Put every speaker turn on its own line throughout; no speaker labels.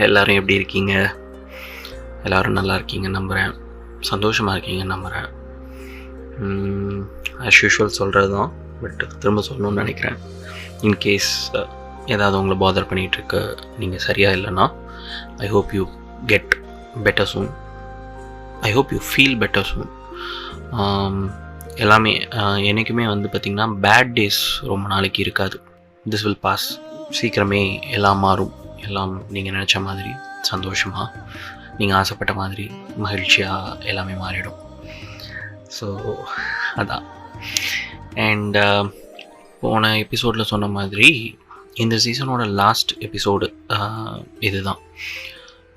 எல்லோரும் எப்படி இருக்கீங்க? எல்லோரும் நல்லா இருக்கீங்கன்னு நம்புகிறேன். சந்தோஷமாக இருக்கீங்கன்னு நம்புகிறேன். ஆஸ் யூஷுவல் சொல்கிறது தான், பட் திரும்ப சொல்லணும்னு நினைக்கிறேன். இன்கேஸ் ஏதாவது உங்களை பாதர் பண்ணிகிட்ருக்கு, நீங்கள் சரியாக இல்லைன்னா, I hope you get better soon. I hope you feel better soon. எல்லாமே என்றைக்குமே பார்த்திங்கன்னா பேட் டேஸ் ரொம்ப நாளைக்கு இருக்காது. This will pass. சீக்கிரமே எல்லாம் மாறும். எல்லாம் நீங்கள் நினச்ச மாதிரி சந்தோஷமாக, நீங்கள் ஆசைப்பட்ட மாதிரி மகிழ்ச்சியாக எல்லாமே மாறிடும். ஸோ அதான். அண்ட் போன எபிசோடில் சொன்ன மாதிரி இந்த சீசனோட லாஸ்ட் எபிசோடு இது தான்.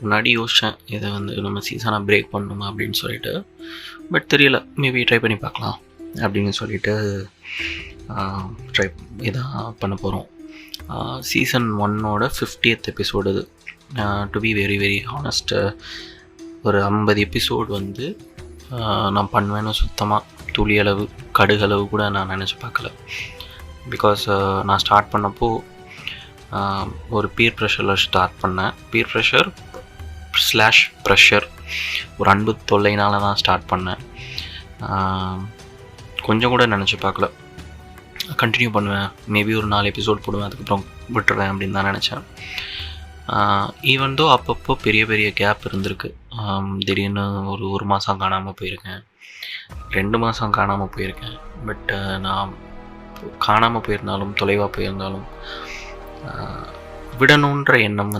முன்னாடி யோசித்தேன் இதை நம்ம சீசனை பிரேக் பண்ணணுமா அப்படின்னு சொல்லிட்டு, பட் தெரியல, மேபி ட்ரை பண்ணி பார்க்கலாம் அப்படின்னு சொல்லிட்டு இதான் பண்ண போகிறோம். சீசன் 1ஓட 50th எபிசோடு இது. To be very very honest, ஒரு 50 எபிசோடு நான் பண்ணுவேன்னு சுத்தமாக துளியளவு கடுகளவு கூட நான் நினச்சி பார்க்கல. பிகாஸ் நான் ஸ்டார்ட் பண்ணப்போ ஒரு பீர் ப்ரெஷரில் ஸ்டார்ட் பண்ணேன். பீர் ப்ரெஷர் / ப்ரெஷர், ஒரு அன்பு தொல்லைனால தான் ஸ்டார்ட் பண்ணேன். கொஞ்சம் கூட நினச்சி பார்க்கல. கண்டினியூ பண்ணுவேன், மேபி ஒரு 4 எபிசோட் போடுவேன், அதுக்கப்புறம் விட்டுருவேன் அப்படின்னு தான் நினச்சேன். ஈவன் தோ அப்பப்போ பெரிய பெரிய கேப் இருந்திருக்கு. திடீர்னு ஒரு மாதம் காணாமல் போயிருக்கேன், 2 மாதம் காணாமல் போயிருக்கேன். பட் நான் காணாமல் போயிருந்தாலும், தொலைவாக போயிருந்தாலும், விடணுன்ற எண்ணம்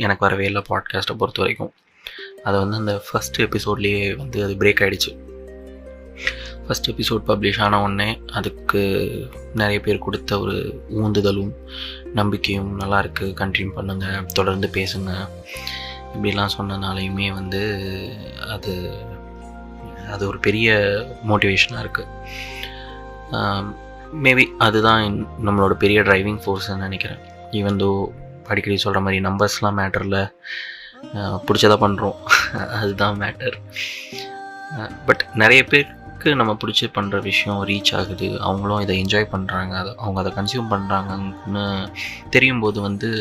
எனக்கு வரவே இல்லை பாட்காஸ்ட்டை பொறுத்த வரைக்கும். அதை அந்த ஃபஸ்ட் எபிசோட்லேயே அது பிரேக் ஆகிடுச்சு. ஃபஸ்ட் எபிசோட் பப்ளிஷ் ஆன உடனே அதுக்கு நிறைய பேர் கொடுத்த ஒரு ஊந்துதலும் நம்பிக்கையும், நல்லா இருக்குது, கண்டினியூ பண்ணுங்கள், தொடர்ந்து பேசுங்க, இப்படிலாம் சொன்னனாலையுமே அது அது ஒரு பெரிய மோட்டிவேஷனாக இருக்குது. மேபி அதுதான் நம்மளோட பெரிய ட்ரைவிங் ஃபோர்ஸ்ன்னு நினைக்கிறேன். ஈவன் தோ அடிக்கடி சொல்கிற மாதிரி நம்பர்ஸ்லாம் மேட்டரில், பிடிச்சதாக பண்ணுறோம், அதுதான் மேட்டர். பட் நிறைய பேருக்கு நம்ம பிடிச்சி பண்ணுற விஷயம் ரீச் ஆகுது, அவங்களும் இதை என்ஜாய் பண்ணுறாங்க, அவங்க அதை கன்சியூம் பண்ணுறாங்கன்னு தெரியும் போது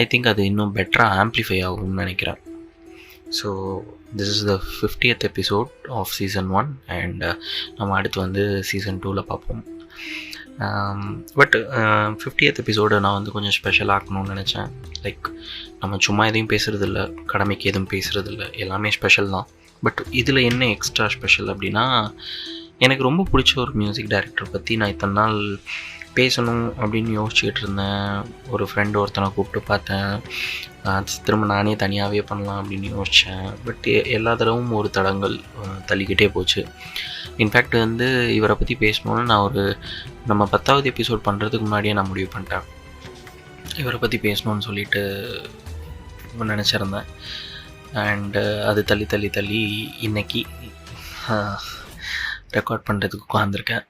ஐ திங்க் அது இன்னும் பெட்டராக ஆம்ப்ளிஃபை ஆகும்னு நினைக்கிறேன். So this is the 50th episode of season 1 and நம்ம அடுத்து சீசன் 2ல் பார்ப்போம். பட் 50th எபிசோடை நான் கொஞ்சம் ஸ்பெஷல் ஆக்கணும்னு நினச்சேன். லைக் நம்ம சும்மா எதையும் பேசுகிறதில்ல, கடமைக்கு எதுவும் பேசுகிறதில்ல, எல்லாமே ஸ்பெஷல் தான். பட் இதில் என்ன எக்ஸ்ட்ரா ஸ்பெஷல் அப்படின்னா, எனக்கு ரொம்ப பிடிச்ச ஒரு மியூசிக் டைரக்டர் பற்றி நான் இத்தனை நாள் பேசணும் அப்படின்னு யோசிச்சுட்டு இருந்தேன். ஒரு ஃப்ரெண்டு ஒருத்தனை கூப்பிட்டு பார்த்தேன், திரும்ப நானே தனியாகவே பண்ணலாம் அப்படின்னு யோசித்தேன். பட் எல்லா தடவும் ஒரு தடங்கள் தள்ளிக்கிட்டே போச்சு. இன்ஃபேக்ட் இவரை பற்றி பேசணுன்னு நான் நம்ம 10வது எபிசோட் பண்ணுறதுக்கு முன்னாடியே நான் முடிவு பண்ணிட்டேன். இவரை பற்றி பேசணுன்னு சொல்லிட்டு நினச்சிருந்தேன். அண்டு அது தள்ளி தள்ளி தள்ளி இன்றைக்கி ரெக்கார்ட் பண்ணுறதுக்கு உட்காந்துருக்கேன்.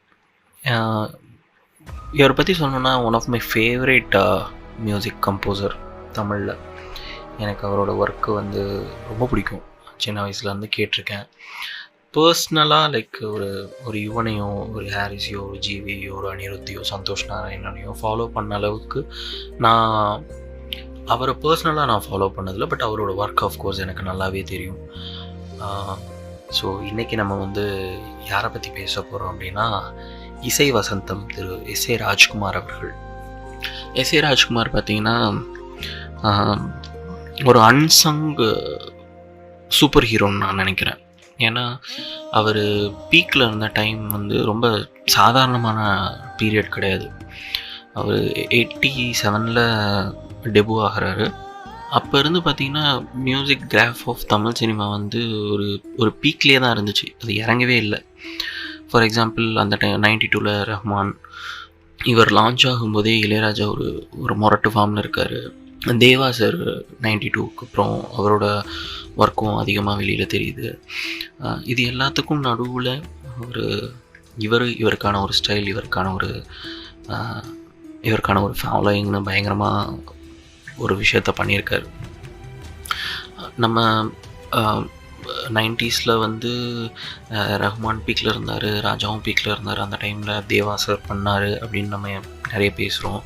இவரை பற்றி சொல்லணுன்னா, one of my favourite music composer தமிழில். எனக்கு அவரோட ஒர்க்கு ரொம்ப பிடிக்கும். சின்ன வயசுலேருந்து கேட்டிருக்கேன். பர்ஸ்னலாக லைக் ஒரு யுவனையோ, ஒரு ஹாரிஸையோ, ஒரு ஜிவியோ, ஒரு அனிருத்தையோ, சந்தோஷ் நாராயணனையோ ஃபாலோ பண்ண அளவுக்கு நான் அவரை பர்சனலாக நான் ஃபாலோ பண்ணதில்லை. பட் அவரோட ஒர்க் ஆஃப்கோர்ஸ் எனக்கு நல்லாவே தெரியும். ஸோ இன்றைக்கி நம்ம யாரை பற்றி பேச போகிறோம் அப்படின்னா, இசை வசந்தம் திரு எஸ்.ஏ. ராஜ்குமார் அவர்கள். எஸ்.ஏ. ராஜ்குமார் பார்த்திங்கன்னா ஒரு அன்சங் சூப்பர் ஹீரோன்னு நான் நினைக்கிறேன். ஏன்னா அவர் பீக்கில் இருந்த டைம் ரொம்ப சாதாரணமான பீரியட் கிடையாது. அவர் 87ல் டெபு ஆகிறாரு. அப்போ இருந்து பார்த்திங்கன்னா music graph of Tamil cinema ஒரு பீக்லேயே தான் இருந்துச்சு, அது இறங்கவே இல்லை. ஃபார் எக்ஸாம்பிள் அந்த டைம் 92ல் ரஹ்மான் இவர் லான்ச் ஆகும்போதே இளையராஜா ஒரு மொரட்டு ஃபார்மில் இருக்கார். தேவா சார் 92க்கு அப்புறம் அவரோட ஒர்க்கும் அதிகமாக வெளியில் தெரியுது. இது எல்லாத்துக்கும் நடுவில் இவருக்கான ஒரு ஸ்டைல், இவருக்கான ஒரு ஃபாலோயிங்னு பயங்கரமாக ஒரு விஷயத்த பண்ணியிருக்காரு. நம்ம 90ஸ்ல ரஹ்மான் பீக்கில் இருந்தார், ராஜாவும் பீக்கில் இருந்தார். அந்த டைமில் தேவா சார் பண்ணார் அப்படின்னு நம்ம நிறைய பேசுகிறோம்.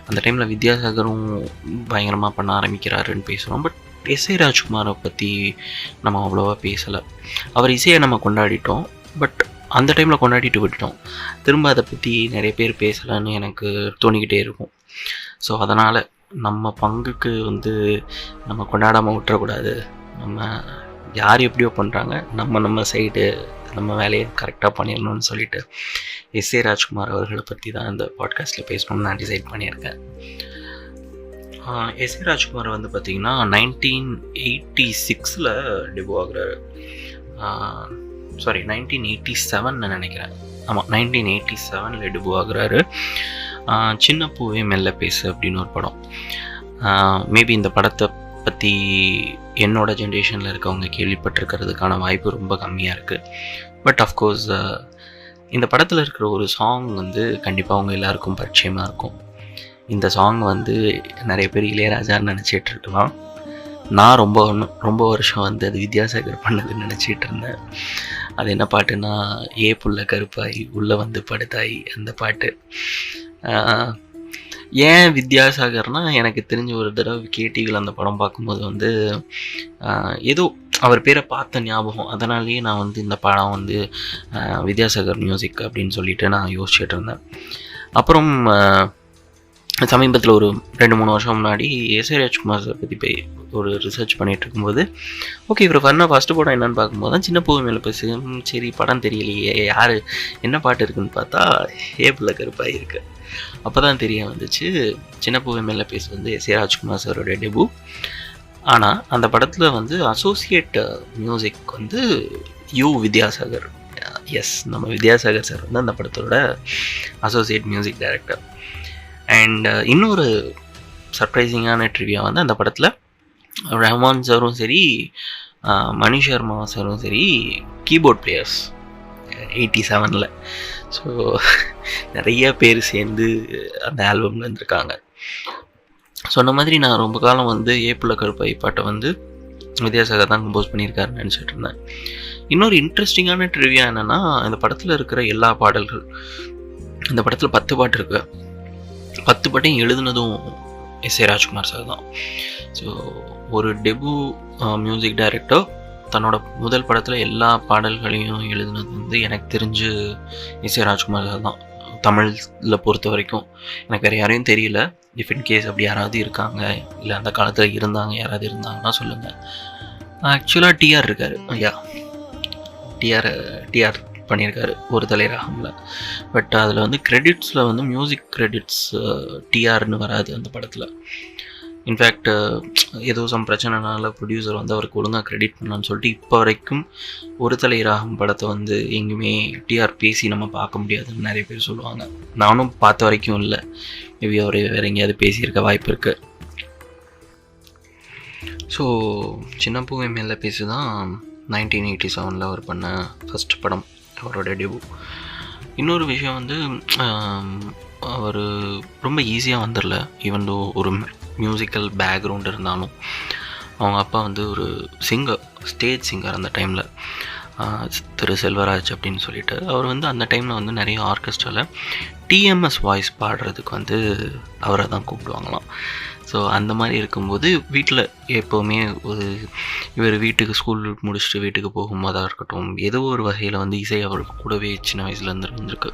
அந்த டைமில் வித்யாசாகரும் பயங்கரமாக பண்ண ஆரம்பிக்கிறாருன்னு பேசுகிறோம். பட் எஸ்ஏ ராஜ்குமாரை பற்றி நம்ம அவ்வளோவா பேசலை. அவர் இசையை நம்ம கொண்டாடிட்டோம், பட் அந்த டைமில் கொண்டாடிட்டு விட்டுட்டோம். திரும்ப அதை பற்றி நிறைய பேர் பேசலைன்னு எனக்கு தோணிக்கிட்டே இருக்கும். ஸோ அதனால் நம்ம பங்குக்கு வந்து நம்ம கொண்டாடாமல் விட்டுறக்கூடாது. நம்ம யார் எப்படியோ பண்ணுறாங்க, நம்ம சைடு நம்ம வேலையை கரெக்டாக பண்ணிடணும்னு சொல்லிட்டு எஸ்ஏ ராஜ்குமார் அவர்களை பற்றி தான் இந்த பாட்காஸ்ட்டில் பேசணும்னு நான் டிசைட் பண்ணியிருக்கேன். எஸ்ஏ ராஜ்குமார் வந்து பார்த்திங்கன்னா 1986 டெபியூ ஆகுறாரு. 1987 நினைக்கிறேன். ஆமாம், 1987 டெபியூ ஆகுறாரு. சின்ன பூவே மெல்ல பேசு அப்படின்னு ஒரு படம். மேபி இந்த படத்தை பற்றி என்னோட ஜென்ரேஷனில் இருக்கவங்க கேள்விப்பட்டிருக்கிறதுக்கான வாய்ப்பு ரொம்ப கம்மியாக இருக்குது. பட் அஃப்கோர்ஸ் இந்த படத்தில் இருக்கிற ஒரு சாங் வந்து கண்டிப்பாக அவங்க எல்லாருக்கும் பரிச்சயமாக இருக்கும். இந்த சாங் வந்து நிறைய பேர் இளையராஜான்னு நினச்சிட்டு இருக்கலாம். நான் ரொம்ப வருஷம் வந்து அது வித்யாசாகர் பண்ணதுன்னு நினச்சிட்டு இருந்தேன். அது என்ன பாட்டுன்னா, ஏ புள்ள கருப்பாய் உள்ளே வந்து படுத்தாய், அந்த பாட்டு. ஏன் வித்யாசாகர்னால், எனக்கு தெரிஞ்ச ஒரு தடவை கேடிவியில் அந்த படம் பார்க்கும்போது வந்து ஏதோ அவர் பேரை பார்த்த ஞாபகம். அதனாலேயே நான் வந்து இந்த படம் வந்து வித்யாசாகர் மியூசிக் அப்படின்னு சொல்லிட்டு நான் யோசிச்சுட்டு இருந்தேன். அப்புறம் சமீபத்தில் ஒரு 2-3 வருஷம் முன்னாடி எஸ்ஏ ராஜ்குமார் பற்றி போய் ஒரு ரிசர்ச் பண்ணிகிட்டு இருக்கும்போது, ஓகே இவர் ஃபஸ்ட்டு படம் என்னென்னு பார்க்கும்போது தான் சின்ன பூவை மேலே பேசு. சரி, படம் தெரியலையே, யார் என்ன பாட்டு இருக்குன்னு பார்த்தா ஏ புள்ள கருப்பாய் இருக்கு. அப்போ தான் தெரிய வந்துச்சு, சின்ன பூவை மேலே பேசு வந்து எஸ்ஏ ராஜ்குமார் சாரோட டெபியூ. ஆனால் அந்த படத்தில் வந்து அசோசியேட் மியூசிக் வந்து வித்யாசாகர். எஸ், நம்ம வித்யாசாகர் சார் வந்து அந்த படத்தோட அசோசியேட் மியூசிக் டைரக்டர். அண்ட் இன்னொரு சர்ப்ரைசிங்கான ட்ரிவியா வந்து, அந்த படத்தில் ரஹ்மான் சாரும் சரி, மணி சர்மா சாரும் சரி கீபோர்ட் பிளேயர்ஸ் 87. ஸோ நிறைய பேர் சேர்ந்து அந்த ஆல்பமில் இருந்திருக்காங்க. சொன்ன மாதிரி நான் ரொம்ப காலம் வந்து ஏ புள்ள கருப்பாய் பாட்டை வந்து வித்யாசாகர் தான் கம்போஸ் பண்ணியிருக்காருன்னு நினச்சிட்டு இருந்தேன். இன்னொரு இன்ட்ரெஸ்டிங்கான ட்ரிவியா என்னென்னா, இந்த படத்தில் இருக்கிற எல்லா பாடல்கள், இந்த படத்தில் 10 பாட்டு இருக்குது. 10 பாட்டையும் எழுதுனதும் எஸ்ஏ ராஜ்குமார் சார் தான். ஸோ ஒரு டெபியூ மியூசிக் டைரக்டர் தன்னோட முதல் படத்தில் எல்லா பாடல்களையும் எழுதுனது வந்து எனக்கு தெரிஞ்சு எஸ்ஏ ராஜ்குமார் சார் தான். தமிழில் பொறுத்த வரைக்கும் எனக்கு வேறு யாரையும் தெரியல. இஃப் இன் கேஸ் அப்படி யாராவது இருக்காங்க, இல்லை அந்த காலத்தில் யாராவது இருந்தாங்கன்னா சொல்லுங்கள். ஆக்சுவலாக டிஆர் இருக்கார். டிஆர் பண்ணியிருக்காரு ஒரு தலைராகமில். பட் அதில் வந்து கிரெடிட்ஸில் வந்து மியூசிக் கிரெடிட்ஸ் டிஆர்னு வராது அந்த படத்தில். இன்ஃபேக்ட் ஏதோ பிரச்சனைனால ப்ரொடியூசர் வந்து அவருக்கு ஒழுங்காக கிரெடிட் பண்ணலான்னு சொல்லிட்டு இப்போ வரைக்கும் ஒரு தலைராகம் படத்தை வந்து எங்கேயுமே டிஆர் பேசி நம்ம பார்க்க முடியாதுன்னு நிறைய பேர் சொல்லுவாங்க. நானும் பார்த்த வரைக்கும் இல்லை. மேபி அவர் வேறு எங்கேயாவது பேசியிருக்க வாய்ப்பு இருக்குது. ஸோ சின்ன பூவை மேலே பேசி தான் 1987 அவர் பண்ண ஃபஸ்ட் படம், அவரோட டெபியூ. இன்னொரு விஷயம் வந்து, அவர் ரொம்ப ஈஸியாக வந்துடல. ஈவன் தோ ஒரு மியூசிக்கல் பேக்ரவுண்ட் இருந்தாலும், அவங்க அப்பா வந்து ஒரு ஸ்டேஜ் சிங்கர் அந்த டைமில், திரு செல்வராஜ் அப்படின்னு சொல்லிட்டு. அவர் வந்து அந்த டைமில் வந்து நிறைய ஆர்கெஸ்ட்ராவில் டிஎம்எஸ் வாய்ஸ் பாடுறதுக்கு வந்து அவரை தான் கூப்பிடுவாங்களாம். ஸோ அந்த மாதிரி இருக்கும்போது வீட்டில் எப்போவுமே இவர் வீட்டுக்கு ஸ்கூல் முடிச்சுட்டு வீட்டுக்கு போகும்போதாக இருக்கட்டும், ஏதோ ஒரு வகையில் வந்து இசை அவருக்கு கூடவே சின்ன வயசுலேருந்து இருந்திருக்கு.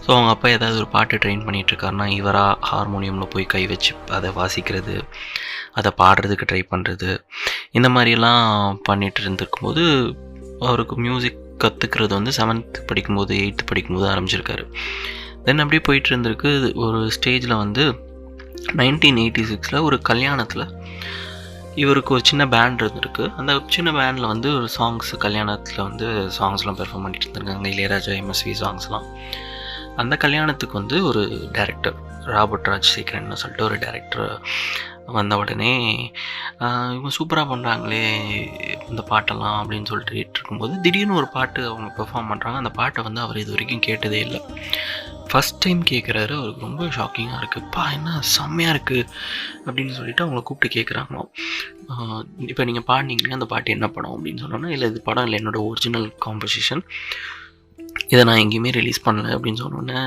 ஸோ அவங்க அப்பா ஏதாவது ஒரு பாட்டு ட்ரெயின் பண்ணிகிட்ருக்காருன்னா இவராக ஹார்மோனியமில் போய் கை வச்சு அதை வாசிக்கிறது, அதை பாடுறதுக்கு ட்ரை பண்ணுறது, இந்த மாதிரியெல்லாம் பண்ணிகிட்டு இருந்திருக்கும்போது அவருக்கு மியூசிக் கற்றுக்கிறது வந்து 7th படிக்கும்போது 8th படிக்கும்போது ஆரம்பிச்சிருக்காரு. தென் அப்படியே போயிட்டு இருந்திருக்கு. ஒரு ஸ்டேஜில் வந்து 1986 ஒரு கல்யாணத்தில் இவருக்கு ஒரு சின்ன பேண்ட் இருந்திருக்கு. அந்த சின்ன பேண்டில் வந்து ஒரு கல்யாணத்தில் வந்து சாங்ஸ்லாம் பெர்ஃபார்ம் பண்ணிட்டு இருந்திருக்காங்க, இளையராஜா எம்எஸ்வி சாங்ஸ்லாம். அந்த கல்யாணத்துக்கு வந்து ஒரு டைரக்டர், ராபர்ட் ராஜசேகரன்னு சொல்லிட்டு ஒரு டைரக்டர் வந்த உடனே இவங்க சூப்பராக பண்ணுறாங்களே இந்த பாட்டெல்லாம் அப்படின்னு சொல்லிட்டு இருக்கும்போது திடீர்னு ஒரு பாட்டு அவங்க பெர்ஃபார்ம் பண்ணுறாங்க. அந்த பாட்டை வந்து அவர் இது வரைக்கும் கேட்டதே இல்லை. ஃபஸ்ட் டைம் கேட்குறாரு. அவருக்கு ரொம்ப ஷாக்கிங்காக இருக்குது. என்ன செம்மையாக இருக்குது அப்படின்னு சொல்லிட்டு அவங்கள கூப்பிட்டு கேட்குறாங்களாம். இப்போ நீங்கள் பாடினீங்கன்னா அந்த பாட்டு என்ன படம் அப்படின்னு சொன்னோன்னா, இல்லை இது படம் இல்லை, என்னோடய ஒரிஜினல் காம்போசிஷன், இதை நான் எங்கேயுமே ரிலீஸ் பண்ணல அப்படின்னு சொன்னோன்னே,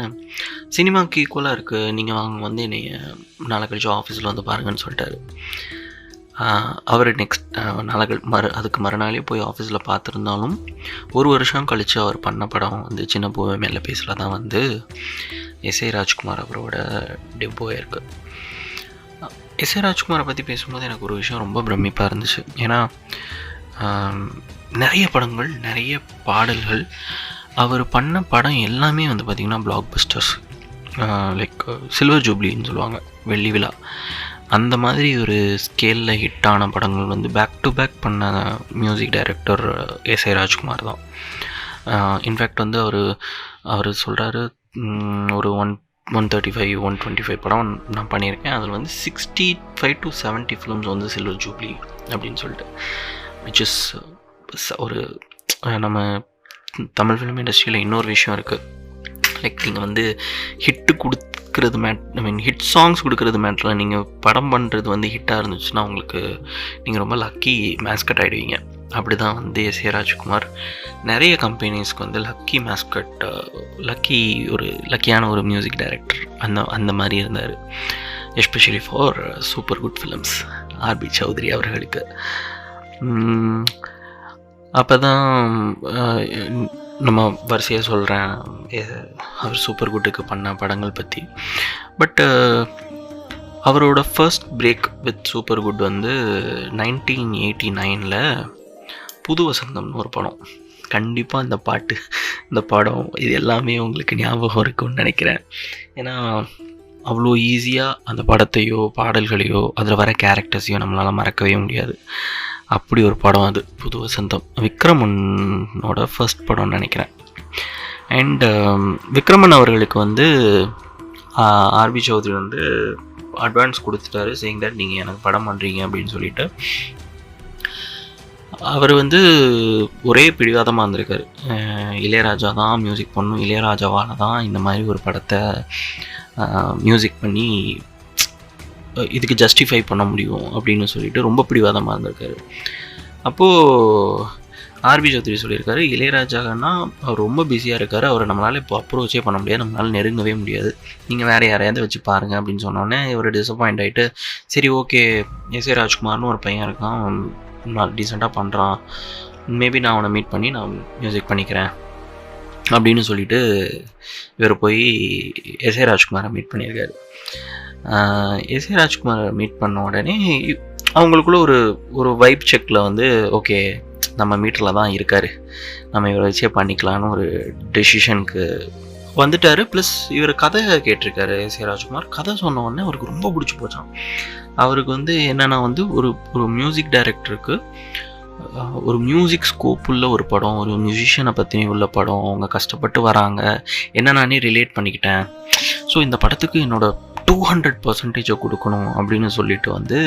சினிமாவுக்கு ஈக்குவலாக இருக்குது, நீங்கள் வாங்க வந்து என்னைய நாளை கழிச்சு ஆஃபீஸில் வந்து பாருங்கன்னு சொல்லிட்டாரு. அவர் நெக்ஸ்ட் அதுக்கு மறுநாளே போய் ஆஃபீஸில் பார்த்துருந்தாலும் 1 வருஷம் கழித்து அவர் பண்ண படம் வந்து சின்ன பூவே மேலே பேசல தான் வந்து எஸ்ஏ ராஜ்குமார் அவரோட டெபோ இருக்குது. எஸ்ஏ ராஜ்குமாரை பற்றி பேசும்போது எனக்கு ஒரு விஷயம் ரொம்ப பிரமிப்பாக இருந்துச்சு. ஏன்னா நிறைய படங்கள், நிறைய பாடல்கள், அவர் பண்ண படம் எல்லாமே வந்து பார்த்திங்கன்னா பிளாக் பஸ்டர்ஸ். லைக் சில்வர் ஜூப்ளின்னு சொல்லுவாங்க, வெள்ளி விழா, அந்த மாதிரி ஒரு ஸ்கேலில் ஹிட்டான படங்கள் வந்து பேக் டு பேக் பண்ண மியூசிக் டைரக்டர் எஸ்ஏ ராஜ்குமார் தான். இன்ஃபேக்ட் வந்து அவர் சொல்கிறாரு, ஒரு 135 125 படம் நான் பண்ணியிருக்கேன், அதில் வந்து 65 to 70 ஃபிலிம்ஸ் வந்து சில்வர் ஜூப்ளி அப்படின்னு சொல்லிட்டு. விச் இஸ் ஒரு நம்ம தமிழ் ஃபிலிம் இண்டஸ்ட்ரியில் இன்னொரு விஷயம் இருக்குது. லைக் நீங்கள் வந்து ஹிட்டு கொடுக்குறது ஹிட் சாங்ஸ் கொடுக்குறது மேட்டரில் நீங்கள் படம் பண்ணுறது வந்து ஹிட்டாக இருந்துச்சுன்னா உங்களுக்கு நீங்கள் ரொம்ப லக்கி மேஸ்கட் ஆகிடுவீங்க. அப்படி தான் வந்து எஸ்ஏ ராஜ்குமார் நிறைய கம்பெனிஸ்க்கு வந்து லக்கி மேஸ்கட், லக்கியான ஒரு மியூசிக் டைரக்டர் அந்த மாதிரி இருந்தார். Especially for Super good Films RB Choudhary அவர்களுக்கு. அப்போ தான் நம்ம வரிசையாக சொல்கிறேன் அவர் சூப்பர் குட்டுக்கு பண்ண படங்கள் பற்றி. பட் அவரோட first break with super good வந்து 1989 புது வசந்தம்னு ஒரு படம். கண்டிப்பாக இந்த படம் இது எல்லாமே உங்களுக்கு ஞாபகம் இருக்குன்னு நினைக்கிறேன். ஏன்னா அவ்வளோ ஈஸியாக அந்த படத்தையோ பாடல்களையோ அதில் வர கேரக்டர்ஸையோ நம்மளால் மறக்கவே முடியாது. அப்படி ஒரு படம் அது, புது வசந்தம். விக்ரமனோட ஃபர்ஸ்ட் படம்னு நினைக்கிறேன். அண்ட் விக்ரமன் அவர்களுக்கு வந்து ஆர்பி சௌத்ரி வந்து அட்வான்ஸ் கொடுத்துட்டாரு, சேயிங் தட் நீங்கள் எனக்கு படம் பண்ணுறீங்க அப்படின்னு சொல்லிட்டு. அவர் வந்து ஒரே பிடிவாதமாக இருந்திருக்காரு, இளையராஜா தான் மியூசிக் பண்ணணும், இளையராஜாவால் தான் இந்த மாதிரி ஒரு படத்தை மியூசிக் பண்ணி இதுக்கு ஜஸ்டிஃபை பண்ண முடியும் அப்படின்னு சொல்லிட்டு ரொம்ப பிடிவாதமாக இருந்திருக்காரு. அப்போது ஆர்பி சௌத்ரி சொல்லியிருக்காரு, இளையராஜான்னா அவர் ரொம்ப பிஸியாக இருக்கார், அவரை நம்மளால் இப்போ அப்ரோச்சே பண்ண முடியாது, நம்மளால் நெருங்கவே முடியாது, நீங்கள் வேறு யாரையாவது வச்சு பாருங்கள் அப்படின்னு சொன்னோன்னே இவர் டிசப்பாயிண்ட் ஆகிட்டு, சரி ஓகே எஸ்ஏ ராஜ்குமார்னு ஒரு பையன் இருக்கான், நான் டீசெண்டாக பண்ணுறான், மேபி நான் அவனை மீட் பண்ணி நான் மியூசிக் பண்ணிக்கிறேன் அப்படின்னு சொல்லிட்டு இவர் போய் எஸ்ஏ ராஜ்குமாரை மீட் பண்ணியிருக்காரு. எஸ்ஏ ராஜ்குமாரை மீட் பண்ண உடனே அவங்களுக்குள்ள ஒரு வைப் செக்கில் வந்து ஓகே நம்ம மீட்டரில் தான் இருக்கார், நம்ம இவரை வச்சே பண்ணிக்கலான்னு ஒரு டெசிஷனுக்கு வந்துட்டார். ப்ளஸ் இவர் கதை கேட்டிருக்காரு எஸ்ஏ ராஜ்குமார். கதை சொன்ன உடனே அவருக்கு ரொம்ப பிடிச்சி போச்சான். அவருக்கு வந்து என்னென்னா வந்து ஒரு மியூசிக் டைரக்டருக்கு ஒரு மியூசிக் ஸ்கோப் உள்ள ஒரு படம், ஒரு மியூசிஷியனை பற்றி உள்ள படம், அவங்க கஷ்டப்பட்டு வராங்க, என்ன நானே ரிலேட் பண்ணிக்கிட்டேன், ஸோ இந்த படத்துக்கு என்னோட 200% கொடுக்கணும் அப்படின்னு சொல்லிட்டு வந்து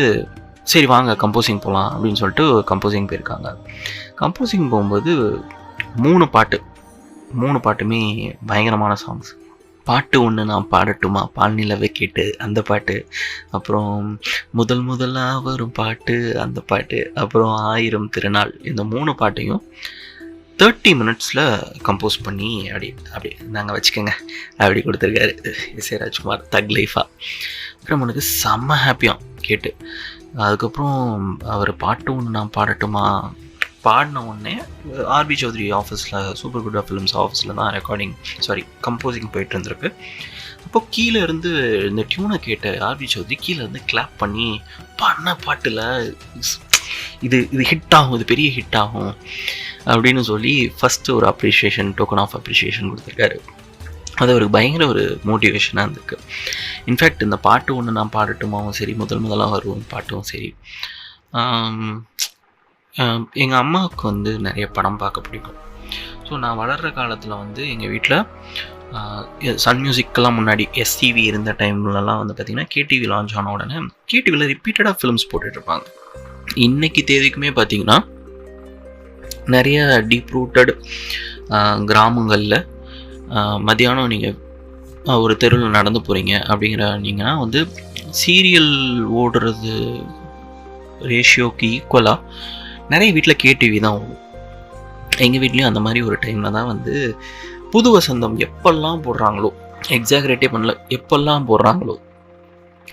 சரி வாங்க கம்போசிங் போகலாம் அப்படின்னு சொல்லிட்டு கம்போசிங் போயிருக்காங்க. கம்போசிங் போகும்போது 3 பாட்டுமே பயங்கரமான சாங்ஸ். பாட்டு ஒன்று நான் பாடட்டுமா, பால்நிலவை கேட்டு அந்த பாட்டு, அப்புறம் முதலாக வரும் பாட்டு அந்த பாட்டு, அப்புறம் 1000 திருநாள், இந்த 3 பாட்டையும் 30 மினிட்ஸில் கம்போஸ் பண்ணி அப்படி நாங்கள் வச்சுக்கோங்க அப்படி கொடுத்துருக்காரு எஸ்ஏ ராஜ்குமார். தக் லைஃபாக விக்ரமனுக்கு செம்ம ஹாப்பியாக கேட்டு. அதுக்கப்புறம் அவர் பாட்டு ஒன்று நான் பாடட்டுமா பாடின உடனே ஆர்பி சௌத்ரி ஆஃபீஸில், சூப்பர் குட் ஃபிலிம்ஸ் ஆஃபீஸில் தான் கம்போசிங் போயிட்டு இருந்திருக்கு. அப்போது கீழே இருந்து இந்த டியூனை கேட்ட ஆர்பி சௌத்ரி கீழே இருந்து கிளாப் பண்ணி பண்ண பாட்டில் இது ஹிட் ஆகும், இது பெரிய ஹிட் ஆகும் அப்படின்னு சொல்லி ஃபஸ்ட்டு ஒரு டோக்கன் ஆஃப் அப்ரிஷியேஷன் கொடுத்துருக்காரு. அது அவருக்கு பயங்கர ஒரு மோட்டிவேஷனாக இருந்திருக்கு. இன்ஃபேக்ட் இந்த பாட்டு ஒன்று நான் பாடட்டுமாவும் சரி, முதலாக வரும் பாட்டும் சரி, எங்கள் அம்மாவுக்கு வந்து நிறைய படம் பார்க்க பிடிக்கும். ஸோ நான் வளர்கிற காலத்தில் வந்து எங்கள் வீட்டில் சன் மியூசிக்கெல்லாம் முன்னாடி எஸ்டிவி இருந்த டைம்லலாம் வந்து பார்த்திங்கன்னா கேடிவி லான்ச் ஆன உடனே கேடிவியில் ரிப்பீட்டடாக ஃபிலிம்ஸ் போட்டுட்ருப்பாங்க. இன்றைக்கி தேதிக்குமே பார்த்திங்கன்னா நிறைய டீப் ரூட்டட் கிராமங்களில் மத்தியானம் நீங்கள் ஒரு தெருவில் நடந்து போகிறீங்க அப்படிங்கிறீங்கன்னா வந்து சீரியல் ஓடுறது ரேஷியோக்கு ஈக்குவலாக நிறைய வீட்டில் கேடிவி தான் ஓடும். எங்கள் வீட்லேயும் அந்த மாதிரி ஒரு டைமில் தான் வந்து புது வசந்தம் எப்பெல்லாம் போடுறாங்களோ, எக்ஸாகரேட்டே பண்ணல, எப்பெல்லாம் போடுறாங்களோ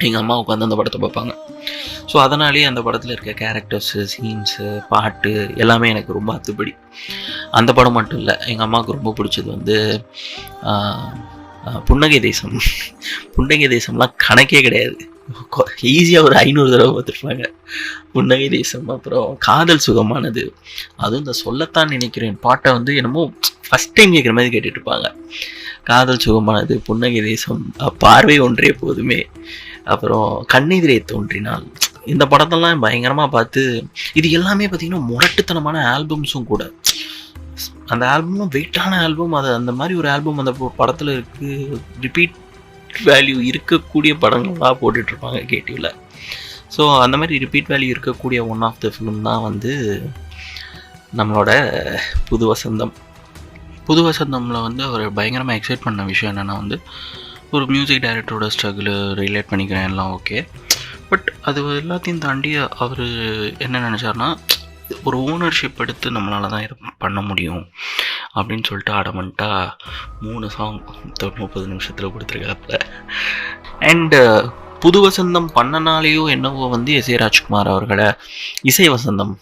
எங்கள் அம்மா உட்காந்து அந்த படத்தை பார்ப்பாங்க. ஸோ அதனாலேயே அந்த படத்தில் இருக்க கேரக்டர்ஸு, சீன்ஸு, பாட்டு எல்லாமே எனக்கு ரொம்ப அத்துப்படி. அந்த படம் மட்டும் இல்லை, எங்கள் அம்மாவுக்கு ரொம்ப பிடிச்சது வந்து புன்னகை தேசம். புன்னகை தேசம்லாம் கணக்கே கிடையாது, ஈஸியாக ஒரு 500 தடவை பார்த்துருப்பாங்க புன்னகை தேசம். அப்புறம் காதல் சுகமானது, அதுவும் இந்த சொல்லத்தான் நினைக்கிறேன் பாட்டை வந்து என்னமோ ஃபஸ்ட் டைம் கேட்குற மாதிரி கேட்டுட்டு இருப்பாங்க. காதல் சுகமானது, புன்னகை தேசம், பார்வை ஒன்றே போதுமே, அப்புறம் கண்ணெதிரே தோன்றினால், இந்த படத்தெல்லாம் பயங்கரமாக பார்த்து. இது எல்லாமே பார்த்திங்கன்னா முரட்டுத்தனமான ஆல்பம்ஸும் கூட. அந்த ஆல்பமும் வெயிட்டான ஆல்பம். அது அந்த மாதிரி ஒரு ஆல்பம் அந்த படத்தில் இருக்குது. ரிப்பீட் வேல்யூ இருக்கக்கூடிய படங்களாக போட்டுட்ருப்பாங்க கேடிவியில். ஸோ அந்த மாதிரி ரிப்பீட் வேல்யூ இருக்கக்கூடிய ஒன் ஆஃப் த ஃபிலிம் தான் வந்து நம்மளோட புது வசந்தம். புது வசந்தமில் வந்து அவர் பயங்கரமாக எக்ஸைட் பண்ண விஷயம் என்னென்னா வந்து, ஒரு மியூசிக் டைரக்டரோட ஸ்ட்ரகிள் ரிலேட் பண்ணிக்கிறேன் எல்லாம் ஓகே. பட் அது எல்லாத்தையும் தாண்டி அவர் என்ன நினச்சார்னா, ஒரு ஓனர்ஷிப் எடுத்து நம்மளால தான் இதை பண்ண முடியும் அப்படின்னு சொல்லிட்டு அடமெண்ட்டாக 3 சாங் 30 நிமிஷத்தில் கொடுத்துருக்காப்புல. அண்டு புது வசந்தம் பண்ணனாலேயோ என்னவோ வந்து எஸ்.ஏ. ராஜ்குமார் அவர்களை இசை வசந்தம்